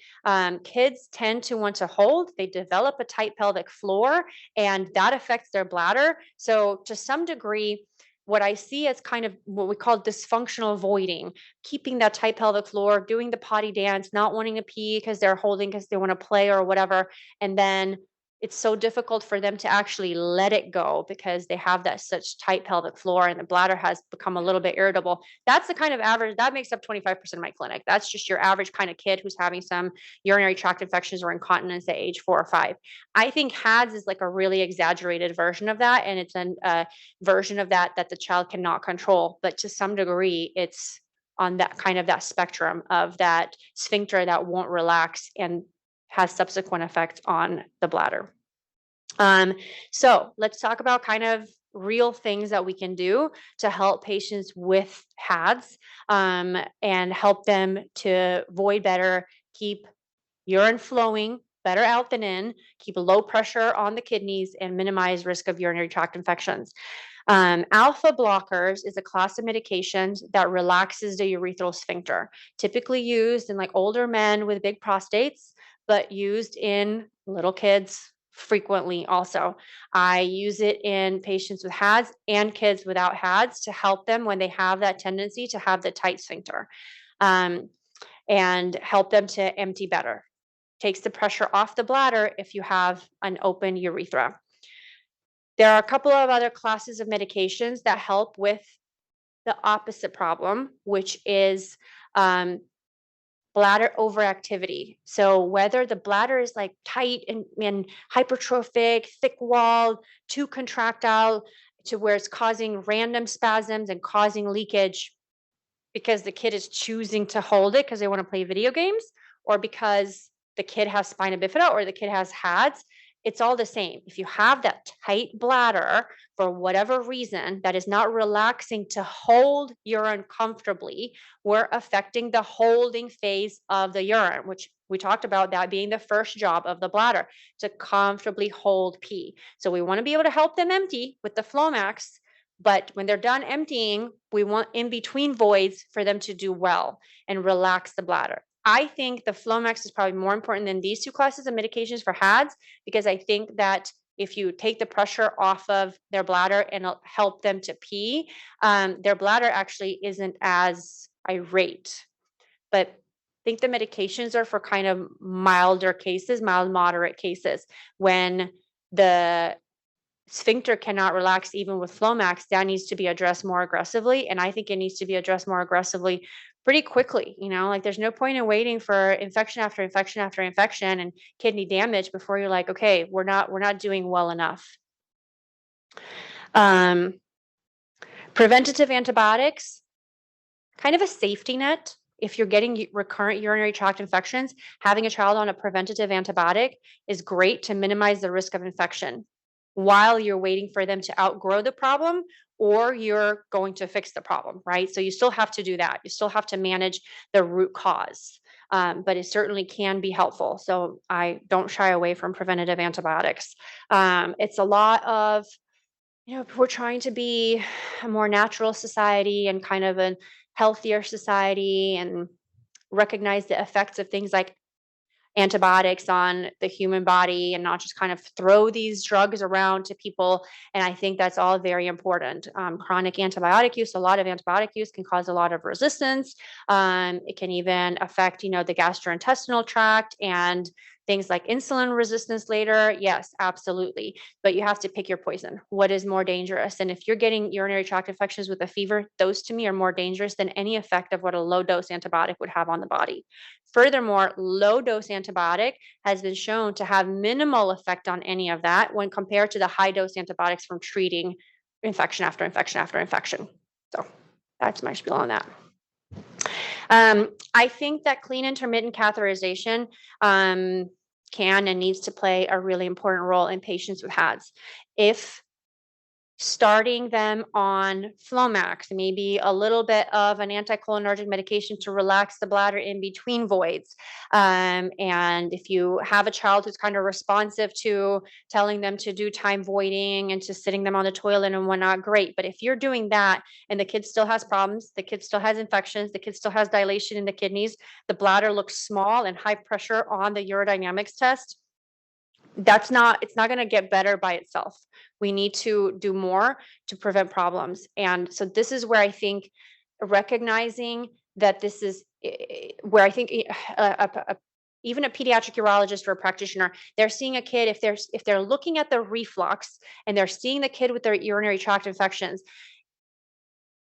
Kids tend to want to hold, they develop a tight pelvic floor, and that affects their bladder. So to some degree, what I see as kind of what we call dysfunctional voiding, keeping that tight pelvic floor, doing the potty dance, not wanting to pee because they're holding because they want to play or whatever. And then it's so difficult for them to actually let it go because they have that such tight pelvic floor and the bladder has become a little bit irritable. That's the kind of average that makes up 25% of my clinic. That's just your average kind of kid who's having some urinary tract infections or incontinence at age 4 or 5. I think HADS is like a really exaggerated version of that, and it's a version of that the child cannot control. But to some degree, it's on that kind of that spectrum of that sphincter that won't relax and has subsequent effects on the bladder. So let's talk about kind of real things that we can do to help patients with HADS and help them to void better, keep urine flowing better out than in, keep low pressure on the kidneys, and minimize risk of urinary tract infections. Alpha blockers is a class of medications that relaxes the urethral sphincter, typically used in like older men with big prostates, but used in little kids frequently also. I use it in patients with HADS and kids without HADS to help them when they have that tendency to have the tight sphincter, and help them to empty better. Takes the pressure off the bladder if you have an open urethra. There are a couple of other classes of medications that help with the opposite problem, which is bladder overactivity. So whether the bladder is like tight and hypertrophic, thick walled, too contractile to where it's causing random spasms and causing leakage because the kid is choosing to hold it because they want to play video games, or because the kid has spina bifida or the kid has HADS, it's all the same. If you have that tight bladder for whatever reason that is not relaxing to hold urine comfortably, we're affecting the holding phase of the urine, which we talked about that being the first job of the bladder, to comfortably hold pee. So we want to be able to help them empty with the Flomax, But when they're done emptying, we want in between voids for them to do well and relax the bladder. I think the Flomax is probably more important than these two classes of medications for HADDS, because I think that if you take the pressure off of their bladder and help them to pee, their bladder actually isn't as irate. But I think the medications are for kind of milder cases, mild, moderate cases. When the sphincter cannot relax even with Flomax, that needs to be addressed more aggressively. And I think it needs to be addressed more aggressively pretty quickly. Like there's no point in waiting for infection after infection after infection and kidney damage before you're like, okay, we're not doing well enough. Preventative antibiotics, kind of a safety net. If you're getting recurrent urinary tract infections, having a child on a preventative antibiotic is great to minimize the risk of infection while you're waiting for them to outgrow the problem, or you're going to fix the problem, right? So you still have to do that. You still have to manage the root cause, but it certainly can be helpful. So I don't shy away from preventative antibiotics. It's a lot of, we're trying to be a more natural society and kind of a healthier society and recognize the effects of things like antibiotics on the human body and not just kind of throw these drugs around to people. And I think that's all very important. Chronic antibiotic use, a lot of antibiotic use can cause a lot of resistance. It can even affect, the gastrointestinal tract and things like insulin resistance later. Yes, absolutely. But you have to pick your poison. What is more dangerous? And if you're getting urinary tract infections with a fever, those to me are more dangerous than any effect of what a low dose antibiotic would have on the body. Furthermore, low dose antibiotic has been shown to have minimal effect on any of that when compared to the high dose antibiotics from treating infection after infection after infection. So that's my spiel on that. I think that clean intermittent catheterization can and needs to play a really important role in patients with HADDS. If starting them on Flomax, maybe a little bit of an anticholinergic medication to relax the bladder in between voids. And if you have a child who's kind of responsive to telling them to do time voiding and to sitting them on the toilet and whatnot, great. But if you're doing that and the kid still has problems, the kid still has infections, the kid still has dilation in the kidneys, the bladder looks small and high pressure on the urodynamics test, it's not going to get better by itself. We need to do more to prevent problems. And so this is where I think recognizing that this is where I think even a pediatric urologist or a practitioner, they're seeing a kid, if they're looking at the reflux and they're seeing the kid with their urinary tract infections,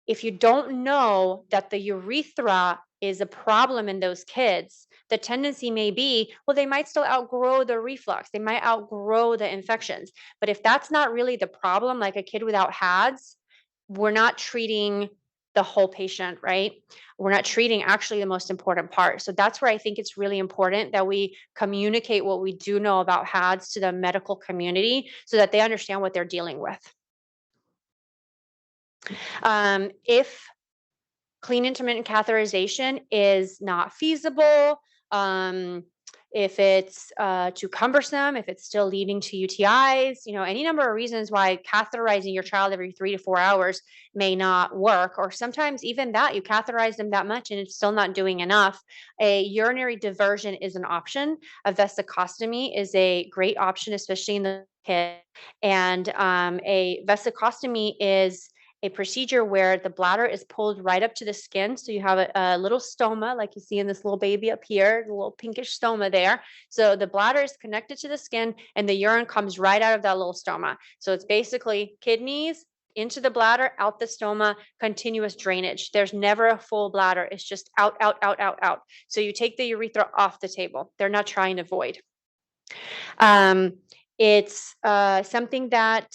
if you don't know that the urethra is a problem in those kids, the tendency may be, well, they might still outgrow the reflux. They might outgrow the infections. But if that's not really the problem, like a kid without HADDS, we're not treating the whole patient, right? We're not treating actually the most important part. So that's where I think it's really important that we communicate what we do know about HADDS to the medical community so that they understand what they're dealing with. If clean intermittent catheterization is not feasible, if it's too cumbersome, if it's still leading to UTIs, any number of reasons why catheterizing your child every 3 to 4 hours may not work, or sometimes even that you catheterize them that much and it's still not doing enough. A urinary diversion is an option. A vesicostomy is a great option, especially in the kid. And a vesicostomy is a procedure where the bladder is pulled right up to the skin. So you have a little stoma, like you see in this little baby up here, the little pinkish stoma there. So the bladder is connected to the skin and the urine comes right out of that little stoma. So it's basically kidneys into the bladder, out the stoma, continuous drainage. There's never a full bladder. It's just out, out, out, out, out. So you take the urethra off the table. They're not trying to void. It's something that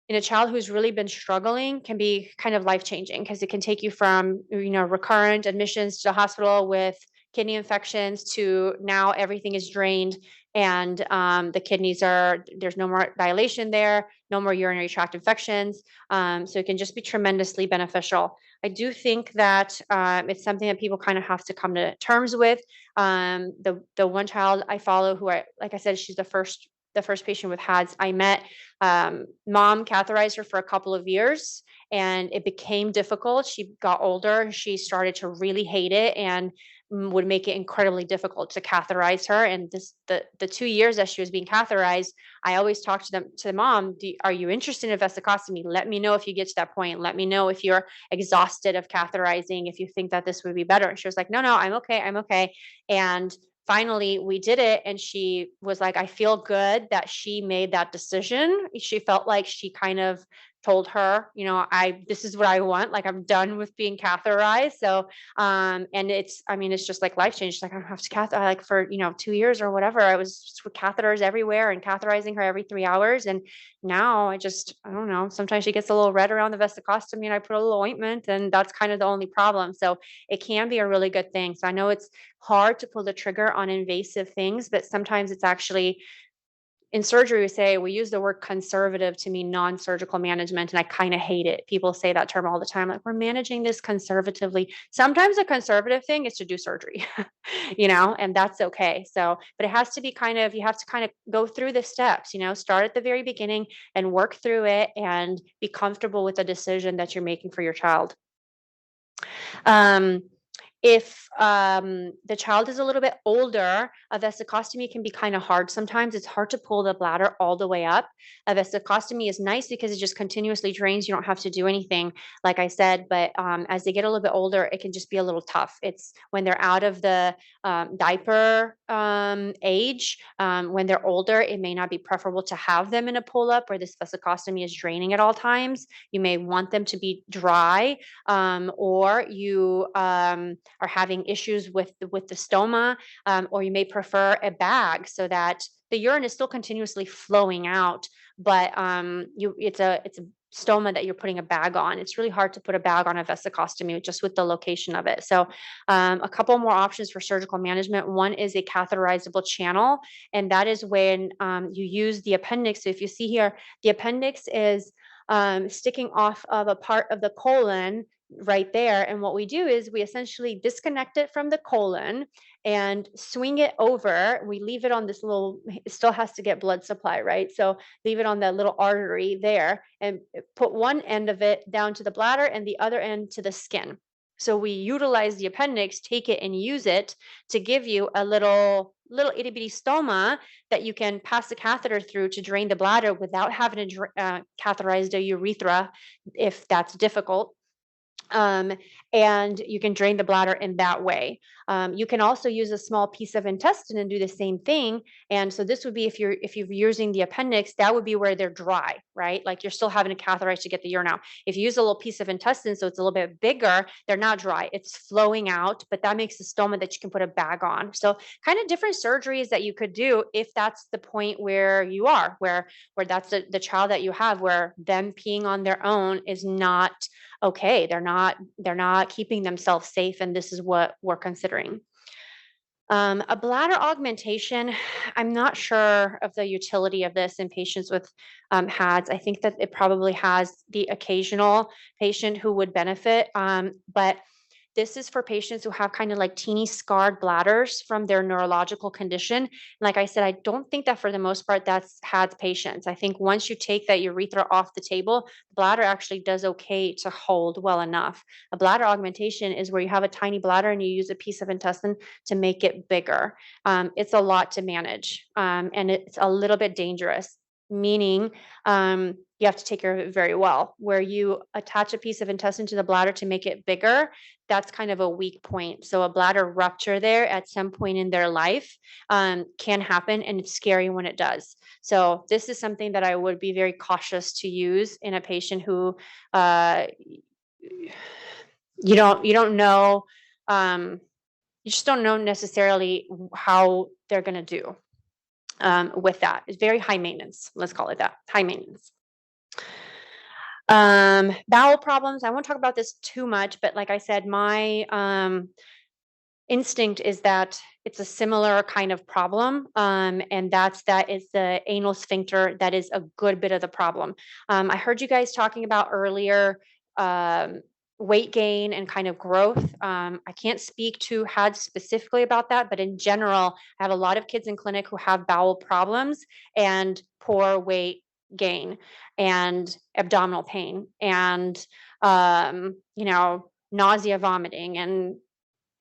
in a child who's really been struggling can be kind of life-changing because it can take you from, recurrent admissions to the hospital with kidney infections to now everything is drained and the kidneys there's no more dilation there, no more urinary tract infections. So it can just be tremendously beneficial. I do think that it's something that people kind of have to come to terms with. The one child I follow like I said, she's the first the first patient with HADS, I met, mom catheterized her for a couple of years and it became difficult. She got older. She started to really hate it and would make it incredibly difficult to catheterize her. And the 2 years that she was being catheterized, I always talk to the mom, are you interested in vesicostomy? Let me know if you get to that point. Let me know if you're exhausted of catheterizing, if you think that this would be better. And she was like, no, I'm okay. I'm okay. And finally we did it. And she was like, I feel good that she made that decision. She felt like she kind of told her, this is what I want. Like, I'm done with being catheterized. So, and it's just like life change. Like, I don't have to catheterize like for, 2 years or whatever. I was just with catheters everywhere and catheterizing her every 3 hours. And now I don't know, sometimes she gets a little red around the vesicostomy and I put a little ointment and that's kind of the only problem. So it can be a really good thing. So I know it's hard to pull the trigger on invasive things, but sometimes it's actually, in surgery, we use the word conservative to mean non-surgical management. And I kind of hate it. People say that term all the time, like, we're managing this conservatively. Sometimes a conservative thing is to do surgery, and that's okay. So, but it has to be you have to kind of go through the steps, start at the very beginning and work through it and be comfortable with the decision that you're making for your child. If the child is a little bit older, a vesicostomy can be kind of hard sometimes. It's hard to pull the bladder all the way up. A vesicostomy is nice because it just continuously drains. You don't have to do anything, like I said. But as they get a little bit older, it can just be a little tough. It's when they're out of the diaper age. When they're older, it may not be preferable to have them in a pull-up where this vesicostomy is draining at all times. You may want them to be dry, or you are having issues with the stoma, or you may prefer a bag so that the urine is still continuously flowing out, but it's a stoma that you're putting a bag on. It's really hard to put a bag on a vesicostomy just with the location of it. So a couple more options for surgical management. One is a catheterizable channel, and that is when you use the appendix. So if you see here, the appendix is sticking off of a part of the colon right there. And what we do is we essentially disconnect it from the colon and swing it over. We leave it on this it still has to get blood supply, right? So leave it on that little artery there and put one end of it down to the bladder and the other end to the skin. So we utilize the appendix, take it and use it to give you a little itty bitty stoma that you can pass the catheter through to drain the bladder without having to catheterize the urethra if that's difficult. And you can drain the bladder in that way. You can also use a small piece of intestine and do the same thing. And so this would be if you're using the appendix, that would be where they're dry, right? Like you're still having to catheterize to get the urine out. If you use a little piece of intestine, so it's a little bit bigger, they're not dry. It's flowing out, but that makes a stoma that you can put a bag on. So kind of different surgeries that you could do if that's the point where you are, where that's the child that you have, where them peeing on their own is not okay. They're not keeping themselves safe, and this is what we're considering. A bladder augmentation, I'm not sure of the utility of this in patients with HADS. I think that it probably has the occasional patient who would benefit, but this is for patients who have kind of like teeny scarred bladders from their neurological condition. And like I said, I don't think that for the most part that's HADS patients. I think once you take that urethra off the table, the bladder actually does okay to hold well enough. A bladder augmentation is where you have a tiny bladder and you use a piece of intestine to make it bigger. It's a lot to manage, and it's a little bit dangerous, meaning you have to take care of it very well. Where you attach a piece of intestine to the bladder to make it bigger, that's kind of a weak point. So a bladder rupture there at some point in their life can happen, and it's scary when it does. So this is something that I would be very cautious to use in a patient who you don't know, you just don't know necessarily how they're going to do with that. It's very high maintenance. Let's call it that, high maintenance. Bowel problems. I won't talk about this too much, but like I said, my instinct is that it's a similar kind of problem, and that it's the anal sphincter that is a good bit of the problem. I heard you guys talking about earlier weight gain and kind of growth. I can't speak to HADS specifically about that, but in general, I have a lot of kids in clinic who have bowel problems and poor weight gain and abdominal pain and, nausea, vomiting, and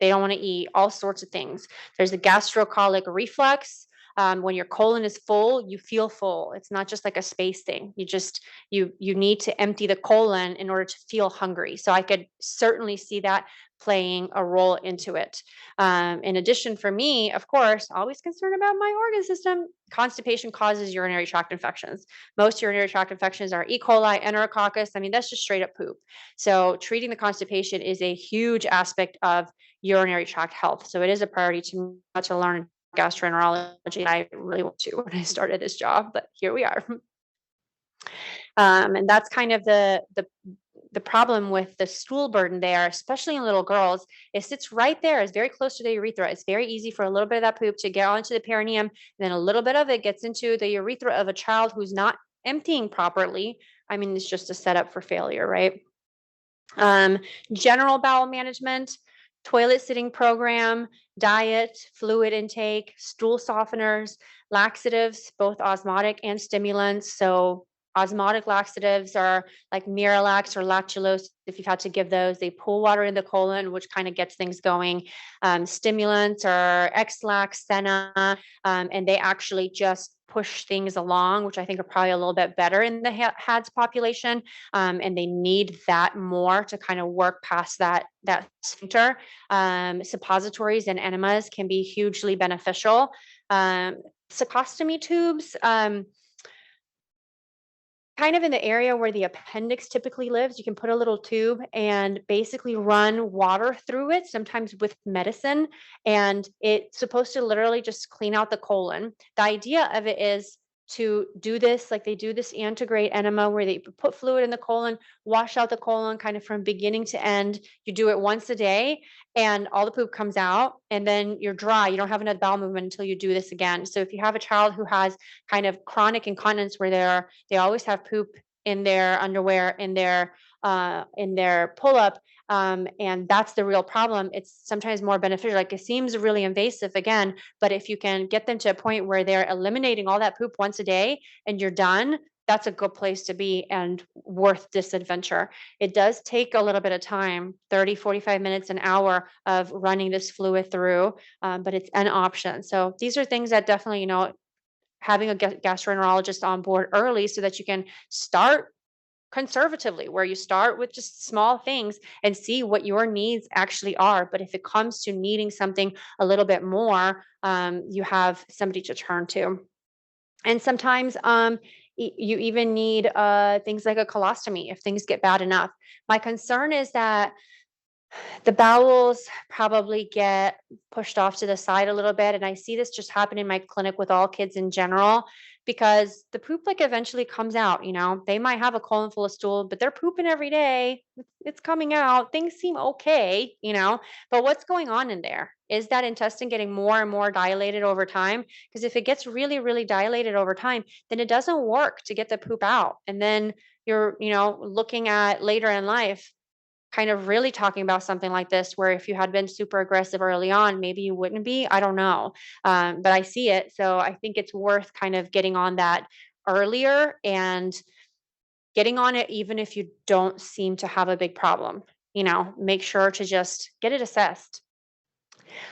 they don't want to eat, all sorts of things. There's a gastrocolic reflex. When your colon is full, you feel full. It's not just like a space thing. You need to empty the colon in order to feel hungry. So I could certainly see that playing a role into it. In addition, for me, of course, always concerned about my organ system. Constipation causes urinary tract infections. Most urinary tract infections are E. coli, Enterococcus. I mean, that's just straight up poop. So treating the constipation is a huge aspect of urinary tract health. So it is a priority to learn gastroenterology. I really want to when I started this job, but here we are. And that's kind of the problem with the stool burden there, especially in little girls. It sits right there. It's very close to the urethra. It's very easy for a little bit of that poop to get onto the perineum. And then a little bit of it gets into the urethra of a child who's not emptying properly. I mean, it's just a setup for failure, right? General bowel management, toilet sitting program, diet, fluid intake, stool softeners, laxatives, both osmotic and stimulants. So osmotic laxatives are like Miralax or lactulose. If you've had to give those, they pull water in the colon, which kind of gets things going. Stimulants are X-Lax, Senna, and they actually just push things along, which I think are probably a little bit better in the HADS population. And they need that more to kind of work past that sphincter. Suppositories and enemas can be hugely beneficial. Cecostomy tubes, kind of in the area where the appendix typically lives, you can put a little tube and basically run water through it, sometimes with medicine, and it's supposed to literally just clean out the colon. The idea of it is to do this like they do this antegrade enema where they put fluid in the colon, wash out the colon kind of from beginning to end. You do it once a day and all the poop comes out, and then you're dry. You don't have another bowel movement until you do this again. So if you have a child who has kind of chronic incontinence where they always have poop in their underwear, in their pull-up, and that's the real problem, it's sometimes more beneficial. Like, it seems really invasive again, but if you can get them to a point where they're eliminating all that poop once a day and you're done, that's a good place to be and worth this adventure. It does take a little bit of time, 30, 45 minutes, an hour of running this fluid through, but it's an option. So these are things that definitely, having a gastroenterologist on board early so that you can start conservatively, where you start with just small things and see what your needs actually are. But if it comes to needing something a little bit more, you have somebody to turn to. And sometimes you even need things like a colostomy if things get bad enough. My concern is that the bowels probably get pushed off to the side a little bit. And I see this just happen in my clinic with all kids in general, because the poop like eventually comes out. They might have a colon full of stool, but they're pooping every day. It's coming out. Things seem okay, but what's going on in there? Is that intestine getting more and more dilated over time? Because if it gets really, really dilated over time, then it doesn't work to get the poop out. And then you're, looking at later in life, kind of really talking about something like this, where if you had been super aggressive early on, maybe you wouldn't be. I don't know. But I see it. So I think it's worth kind of getting on that earlier and getting on it, even if you don't seem to have a big problem. Make sure to just get it assessed.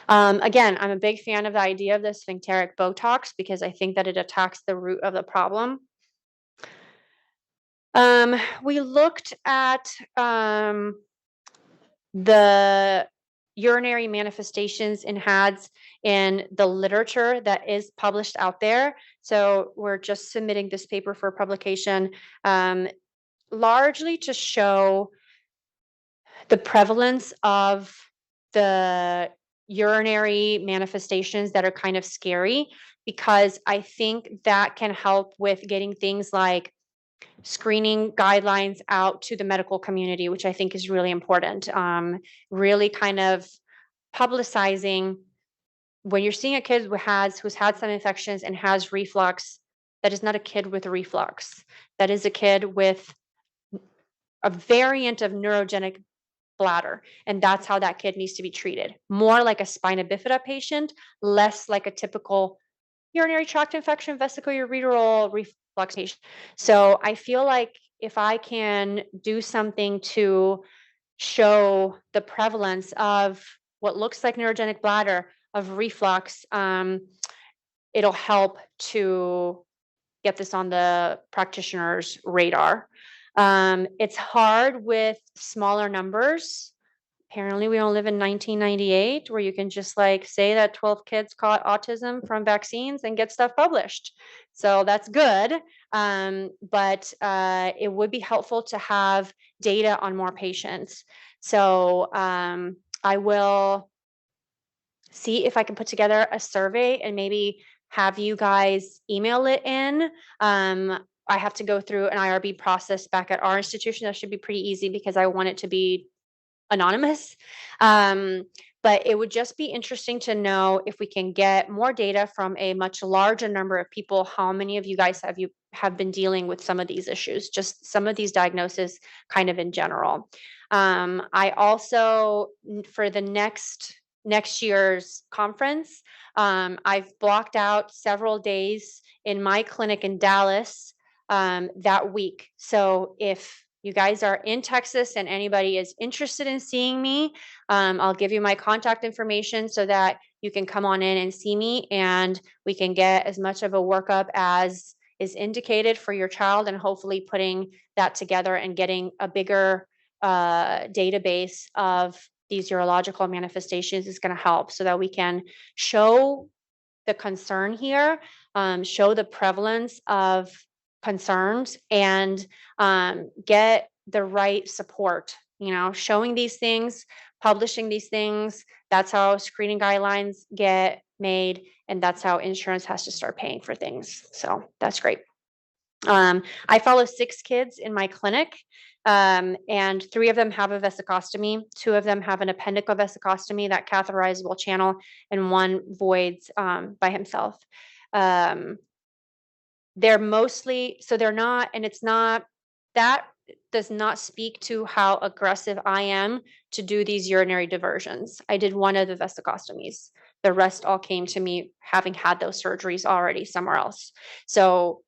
Again, I'm a big fan of the idea of the sphincteric Botox because I think that it attacks the root of the problem. We looked at the urinary manifestations in HADS in the literature that is published out there. So we're just submitting this paper for publication, largely to show the prevalence of the urinary manifestations that are kind of scary, because I think that can help with getting things like screening guidelines out to the medical community, which I think is really important. Really kind of publicizing when you're seeing a kid who's had some infections and has reflux, that is not a kid with reflux. That is a kid with a variant of neurogenic bladder. And that's how that kid needs to be treated. More like a spina bifida patient, less like a typical urinary tract infection, vesicoureteral reflux patient. So I feel like if I can do something to show the prevalence of what looks like neurogenic bladder, of reflux, it'll help to get this on the practitioner's radar. It's hard with smaller numbers. Apparently, we don't live in 1998 where you can just like say that 12 kids caught autism from vaccines and get stuff published. So that's good. But it would be helpful to have data on more patients. So I will see if I can put together a survey and maybe have you guys email it in. I have to go through an IRB process back at our institution. That should be pretty easy because I want it to be anonymous. But it would just be interesting to know if we can get more data from a much larger number of people. How many of you guys have been dealing with some of these issues, just some of these diagnoses kind of in general. I also, for the next year's conference, I've blocked out several days in my clinic in Dallas that week. So if you guys are in Texas and anybody is interested in seeing me, I'll give you my contact information so that you can come on in and see me, and we can get as much of a workup as is indicated for your child, and hopefully putting that together and getting a bigger database of these urological manifestations is going to help so that we can show the concern here, show the prevalence of concerns, and get the right support. Showing these things, publishing these things, that's how screening guidelines get made, and that's how insurance has to start paying for things. So that's great. I follow 6 kids in my clinic, and 3 of them have a vesicostomy. 2 of them have an appendicovesicostomy, that catheterizable channel, and 1 voids by himself. They're mostly, so they're not, and it's not, that does not speak to how aggressive I am to do these urinary diversions. I did 1 of the vesicostomies. The rest all came to me having had those surgeries already somewhere else. So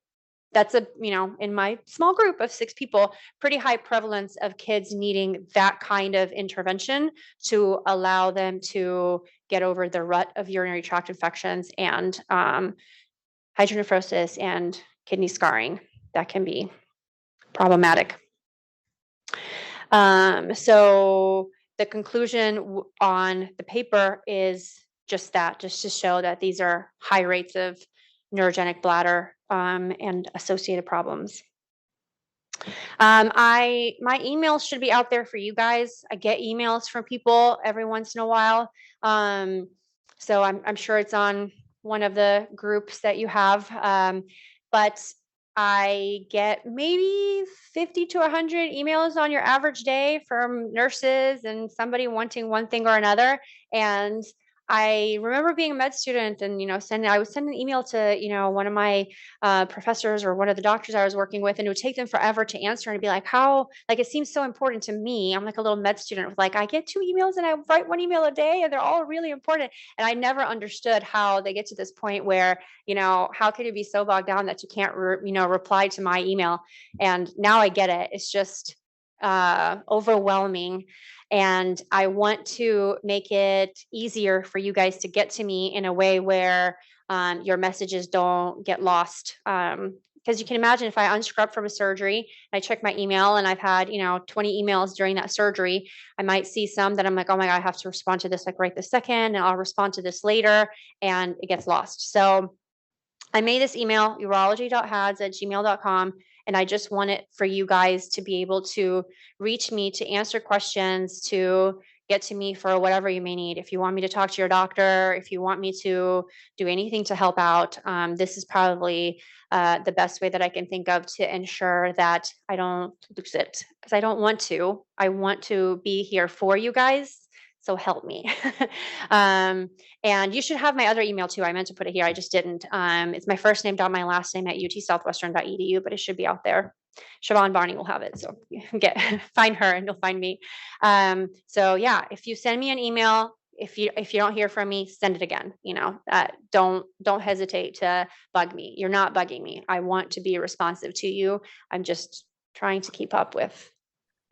that's in my small group of 6 people, pretty high prevalence of kids needing that kind of intervention to allow them to get over the rut of urinary tract infections and hydronephrosis and kidney scarring that can be problematic. So the conclusion on the paper is just that, just to show that these are high rates of neurogenic bladder and associated problems. My email should be out there for you guys. I get emails from people every once in a while. So I'm sure it's on one of the groups that you have. But I get maybe 50 to 100 emails on your average day from nurses and somebody wanting one thing or another. And I remember being a med student and, I would send an email to, one of my professors or one of the doctors I was working with, and it would take them forever to answer and be like, it seems so important to me. I'm like a little med student with I get 2 emails and I write 1 email a day and they're all really important. And I never understood how they get to this point where, how could you be so bogged down that you can't, reply to my email? And now I get it. It's just overwhelming. And I want to make it easier for you guys to get to me in a way where your messages don't get lost. Because you can imagine if I unscrub from a surgery, and I check my email and I've had, 20 emails during that surgery, I might see some that I'm like, oh my God, I have to respond to this right this second, and I'll respond to this later, and it gets lost. So I made this email, urology.hadds@gmail.com. And I just want it for you guys to be able to reach me, to answer questions, to get to me for whatever you may need. If you want me to talk to your doctor, if you want me to do anything to help out, this is probably the best way that I can think of to ensure that I don't lose it, because I don't want to. I want to be here for you guys. So help me. And you should have my other email too. I meant to put it here. I just didn't. It's my first name, my last name at utsouthwestern.edu, but it should be out there. Siobhan Barney will have it. So find her and you'll find me. So yeah, if you send me an email, if you don't hear from me, send it again. Don't hesitate to bug me. You're not bugging me. I want to be responsive to you. I'm just trying to keep up with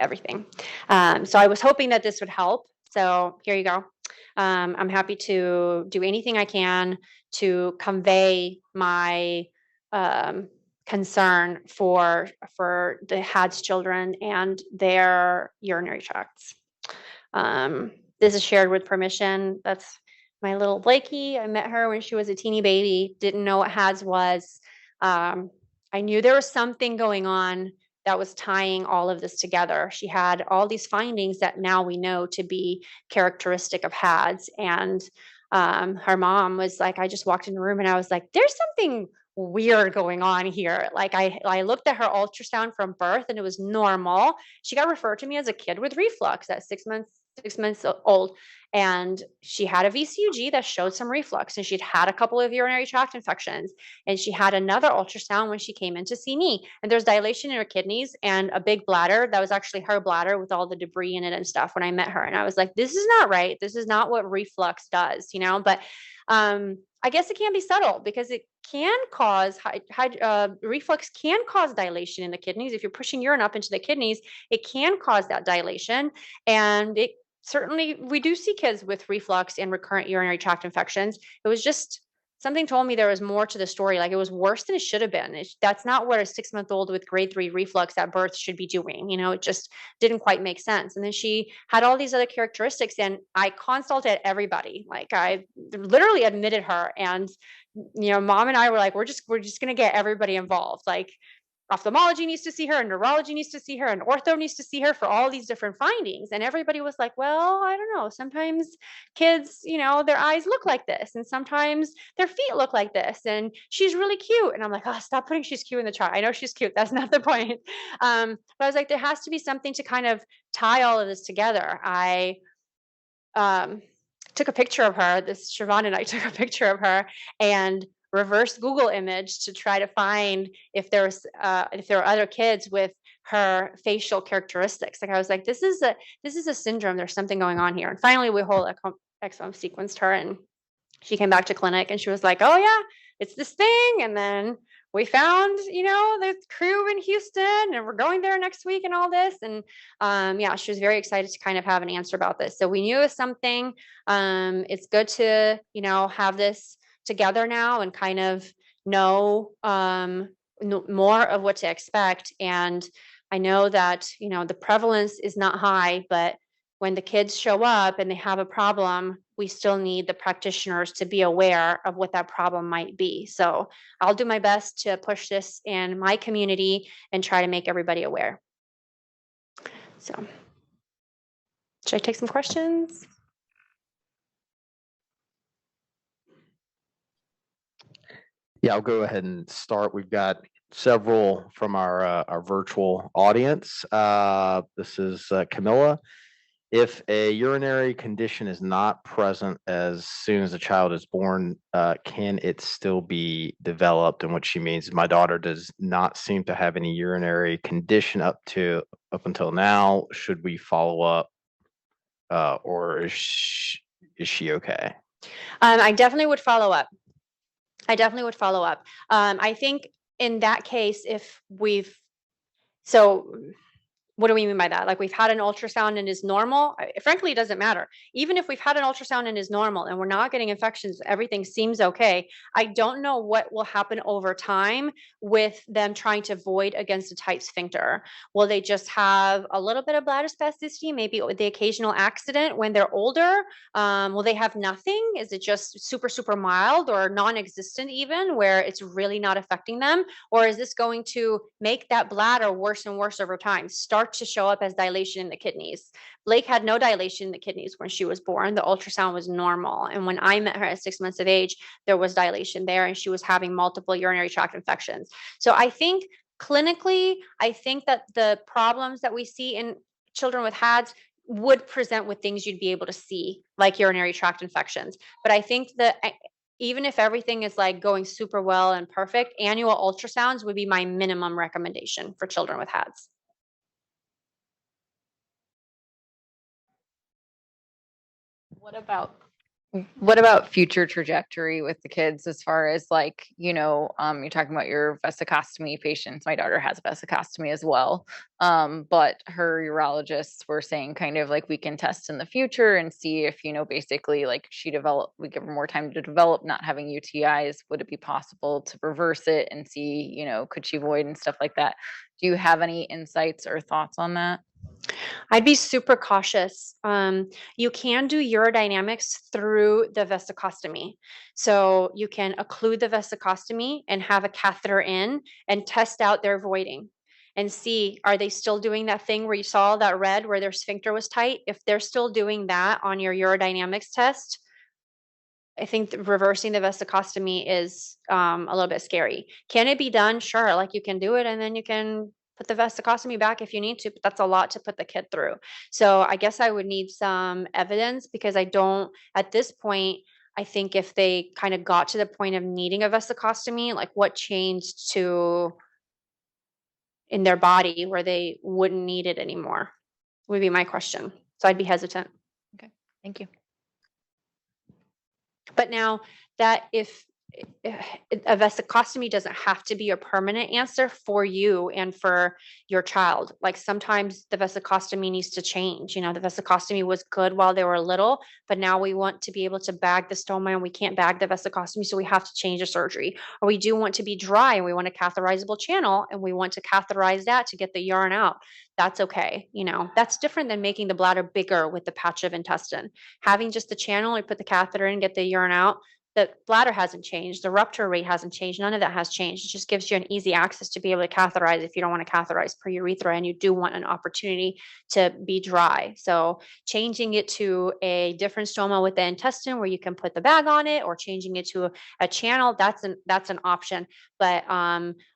everything. So I was hoping that this would help. So here you go. I'm happy to do anything I can to convey my concern for the HADDS children and their urinary tracts. This is shared with permission. That's my little Blakey. I met her when she was a teeny baby, didn't know what HADDS was. I knew there was something going on that was tying all of this together. She had all these findings that now we know to be characteristic of HADDS. And her mom was like, I just walked in the room and I was like, there's something weird going on here. Like I looked at her ultrasound from birth and it was normal. She got referred to me as a kid with reflux at 6 months old. And she had a VCUG that showed some reflux, and she'd had a couple of urinary tract infections, and she had another ultrasound when she came in to see me, and there's dilation in her kidneys and a big bladder that was actually her bladder with all the debris in it and stuff when I met her. And I was like, this is not right. This is not what reflux does, but I guess it can be subtle because it can cause reflux can cause dilation in the kidneys. If you're pushing urine up into the kidneys, it can cause that dilation. And it certainly, we do see kids with reflux and recurrent urinary tract infections. It was just something told me there was more to the story. Like it was worse than it should have been. That's not what a 6-month-old with grade 3 reflux at birth should be doing. It just didn't quite make sense. And then she had all these other characteristics, and I consulted everybody. Like I literally admitted her, and mom and I were like, we're just going to get everybody involved. Like ophthalmology needs to see her, and neurology needs to see her, and ortho needs to see her for all these different findings. And everybody was like, well, I don't know. Sometimes kids, their eyes look like this, and sometimes their feet look like this, and she's really cute. And I'm like, oh, stop putting she's cute in the chart. I know she's cute. That's not the point. But I was like, there has to be something to kind of tie all of this together. I took a picture of her. Siobhan and I took a picture of her and reverse Google image to try to find if there were other kids with her facial characteristics. Like I was like, this is a syndrome. There's something going on here. And finally, we whole exome sequenced her, and she came back to clinic, and she was like, oh yeah, it's this thing. And then we found, the crew in Houston, and we're going there next week and all this. And yeah, she was very excited to kind of have an answer about this. So we knew it was something. It's good to, have this together now and kind of know more of what to expect. And I know that, the prevalence is not high, but when the kids show up and they have a problem, we still need the practitioners to be aware of what that problem might be. So I'll do my best to push this in my community and try to make everybody aware. So should I take some questions? Yeah, I'll go ahead and start. We've got several from our virtual audience. This is Camilla. If a urinary condition is not present as soon as a child is born, can it still be developed? And what she means, my daughter does not seem to have any urinary condition up until now. Should we follow up, or is she okay? I definitely would follow up. I think in that case, what do we mean by that? Like we've had an ultrasound and is normal. Frankly, it doesn't matter. Even if we've had an ultrasound and is normal and we're not getting infections, everything seems okay. I don't know what will happen over time with them trying to void against a tight sphincter. Will they just have a little bit of bladder spasticity, maybe with the occasional accident when they're older? Will they have nothing? Is it just super, super mild or non-existent even, where it's really not affecting them? Or is this going to make that bladder worse and worse over time? Start to show up as dilation in the kidneys. Blake had no dilation in the kidneys when she was born. The ultrasound was normal. And when I met her at 6 months of age, there was dilation there, and she was having multiple urinary tract infections. So I think clinically, that the problems that we see in children with HADDS would present with things you'd be able to see, like urinary tract infections. But I think that even if everything is like going super well and perfect, annual ultrasounds would be my minimum recommendation for children with HADS. What about future trajectory with the kids as far as like, you're talking about your vesicostomy patients. My daughter has vesicostomy as well. But her urologists were saying kind of like we can test in the future and see if, basically like we give her more time to develop, not having UTIs. Would it be possible to reverse it and see, could she void and stuff like that? Do you have any insights or thoughts on that? I'd be super cautious. You can do urodynamics through the vesicostomy. So you can occlude the vesicostomy and have a catheter in and test out their voiding and see, are they still doing that thing where you saw that red where their sphincter was tight? If they're still doing that on your urodynamics test, I think reversing the vesicostomy is a little bit scary. Can it be done? Sure. Like you can do it and then you can put the vesicostomy back if you need to, but that's a lot to put the kid through. So I guess I would need some evidence because at this point, I think if they kind of got to the point of needing a vesicostomy, like what changed in their body where they wouldn't need it anymore would be my question. So I'd be hesitant. Okay, thank you. But now that if a vesicostomy doesn't have to be a permanent answer for you and for your child. Like sometimes the vesicostomy needs to change. The vesicostomy was good while they were little, but now we want to be able to bag the stoma and we can't bag the vesicostomy, so we have to change the surgery. Or we do want to be dry and we want a catheterizable channel and we want to catheterize that to get the urine out. That's okay. That's different than making the bladder bigger with the patch of intestine. Having just the channel, we put the catheter in, get the urine out. The bladder hasn't changed. The rupture rate hasn't changed. None of that has changed. It just gives you an easy access to be able to catheterize if you don't want to catheterize per urethra and you do want an opportunity to be dry. So changing it to a different stoma with the intestine where you can put the bag on it, or changing it to a channel, that's an option. But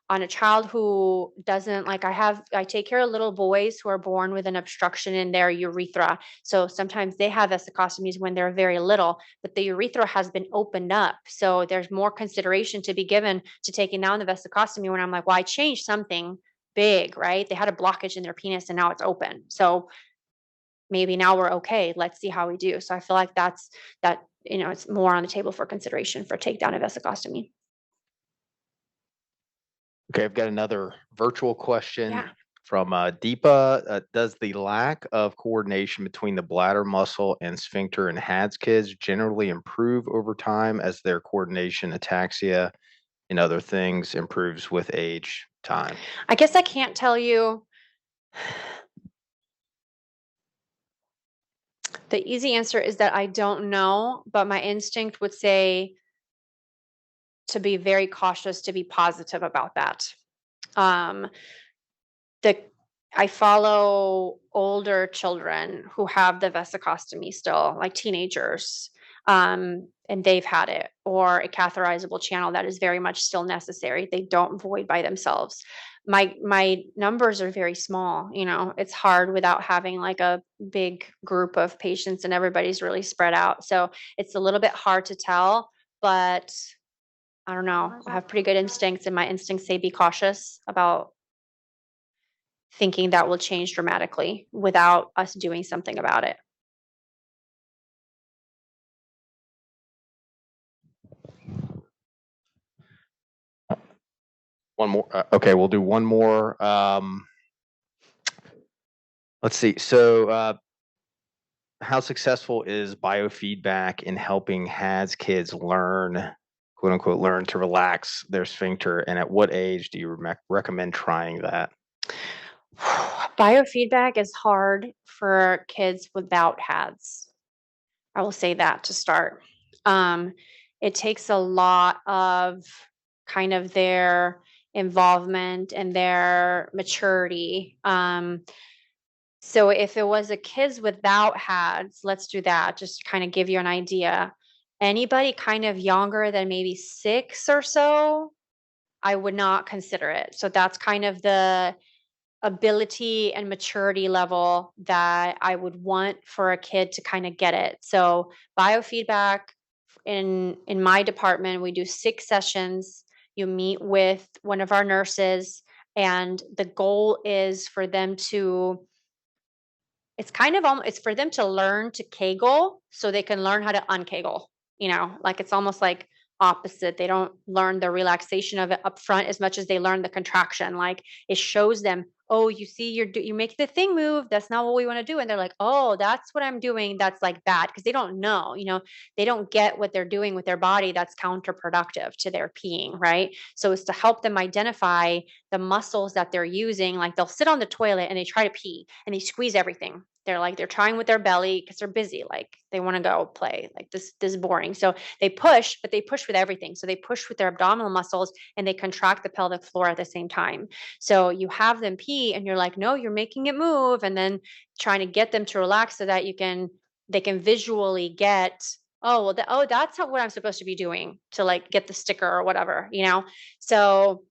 on a child who doesn't, like I take care of little boys who are born with an obstruction in their urethra. So sometimes they have vesicostomies when they're very little, but the urethra has been opened up. So there's more consideration to be given to taking down the vesicostomy when I'm like, well, I changed something big, right? They had a blockage in their penis and now it's open. So maybe now we're okay. Let's see how we do. So I feel like it's more on the table for consideration for takedown of vesicostomy. Okay, I've got another virtual question Yeah. from Deepa. Does the lack of coordination between the bladder muscle and sphincter in HADS kids generally improve over time as their coordination, ataxia, and other things improves with age, time? I guess I can't tell you. The easy answer is that I don't know, but my instinct would say to be very cautious, to be positive about that. I follow older children who have the vesicostomy still, like teenagers, and they've had it, or a catheterizable channel that is very much still necessary. They don't void by themselves. My numbers are very small. It's hard without having like a big group of patients and everybody's really spread out. So it's a little bit hard to tell, but I don't know. I have pretty good instincts, and my instincts say be cautious about thinking that will change dramatically without us doing something about it. One more. Okay, we'll do one more. Let's see. So, how successful is biofeedback in helping HADS kids learn, quote unquote, learn to relax their sphincter? And at what age do you recommend trying that? Biofeedback is hard for kids without HADS. I will say that to start. It takes a lot of kind of their involvement and their maturity. So if it was a kids without HADS, let's do that, just kind of give you an idea. Anybody kind of younger than maybe 6 or so, I would not consider it. So that's kind of the ability and maturity level that I would want for a kid to kind of get it. So biofeedback in my department, we do 6 sessions. You meet with one of our nurses, and the goal is for them to, it's kind of it's for them to learn to Kegel so they can learn how to unkegel. Like it's almost like opposite. They don't learn the relaxation of it up front as much as they learn the contraction. Like it shows them, oh, you see, you make the thing move. That's not what we want to do. And they're like, oh, that's what I'm doing. That's like bad, because they don't know, they don't get what they're doing with their body. That's counterproductive to their peeing, right? So it's to help them identify the muscles that they're using. Like they'll sit on the toilet and they try to pee and they squeeze everything. They're trying with their belly because they're busy. Like they want to go play. Like this is boring. So they push, but they push with everything. So they push with their abdominal muscles and they contract the pelvic floor at the same time. So you have them pee and you're like, no, you're making it move. And then trying to get them to relax so that they can visually get, oh, well, that's what I'm supposed to be doing to like get the sticker or whatever, So,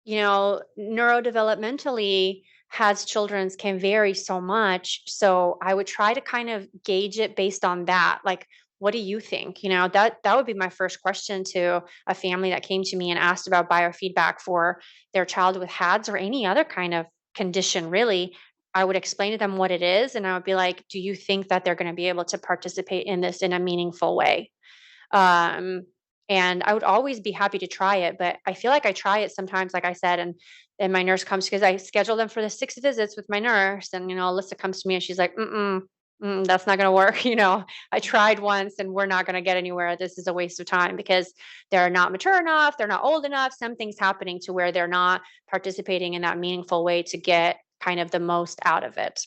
neurodevelopmentally, HADDS children's can vary so much. So I would try to kind of gauge it based on that. Like, what do you think? That would be my first question to a family that came to me and asked about biofeedback for their child with HADDS or any other kind of condition, really. I would explain to them what it is. And I would be like, do you think that they're going to be able to participate in this in a meaningful way? And I would always be happy to try it, but I feel like I try it sometimes, like I said, and my nurse comes, because I schedule them for the 6 visits with my nurse, and Alyssa comes to me and she's like, that's not going to work. I tried once and we're not going to get anywhere. This is a waste of time because they're not mature enough. They're not old enough. Something's happening to where they're not participating in that meaningful way to get kind of the most out of it.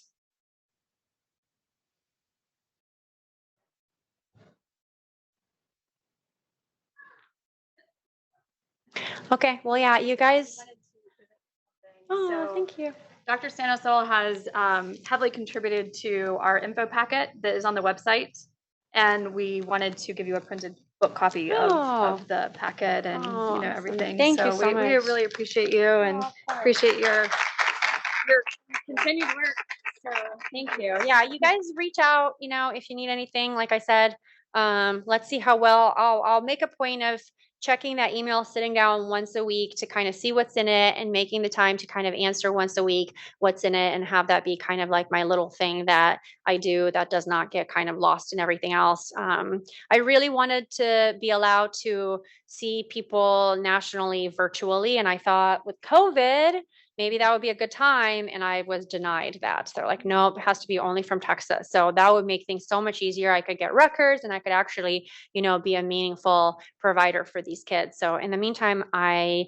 Okay, well, yeah, you guys. Oh, So, thank you. Dr. Sanosol has heavily contributed to our info packet that is on the website, and we wanted to give you a printed book copy of the packet and everything. Thank you so we much. really appreciate you and appreciate your continued work. So thank you. Yeah, you guys reach out, if you need anything. Like I said, let's see how well I'll make a point of checking that email, sitting down once a week to kind of see what's in it and making the time to kind of answer once a week what's in it and have that be kind of like my little thing that I do that does not get kind of lost in everything else. I really wanted to be allowed to see people nationally virtually. And I thought with COVID, maybe that would be a good time. And I was denied that. They're like, nope, it has to be only from Texas. So that would make things so much easier. I could get records and I could actually, be a meaningful provider for these kids. So in the meantime, I'm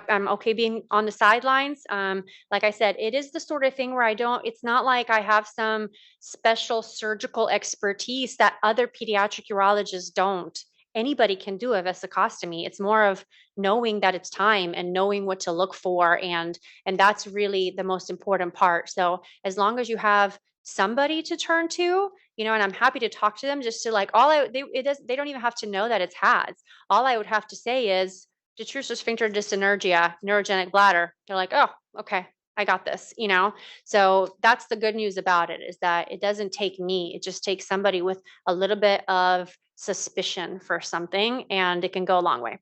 okay being on the sidelines. Like I said, it is the sort of thing where it's not like I have some special surgical expertise that other pediatric urologists don't. Anybody can do a vesicostomy. It's more of knowing that it's time and knowing what to look for. And that's really the most important part. So as long as you have somebody to turn to, and I'm happy to talk to them just to like, they don't even have to know that it's HADDS. All I would have to say is detrusor sphincter dyssynergia, neurogenic bladder. They're like, oh, okay, I got this, So that's the good news about it, is that it doesn't take me. It just takes somebody with a little bit of suspicion for something, and it can go a long way.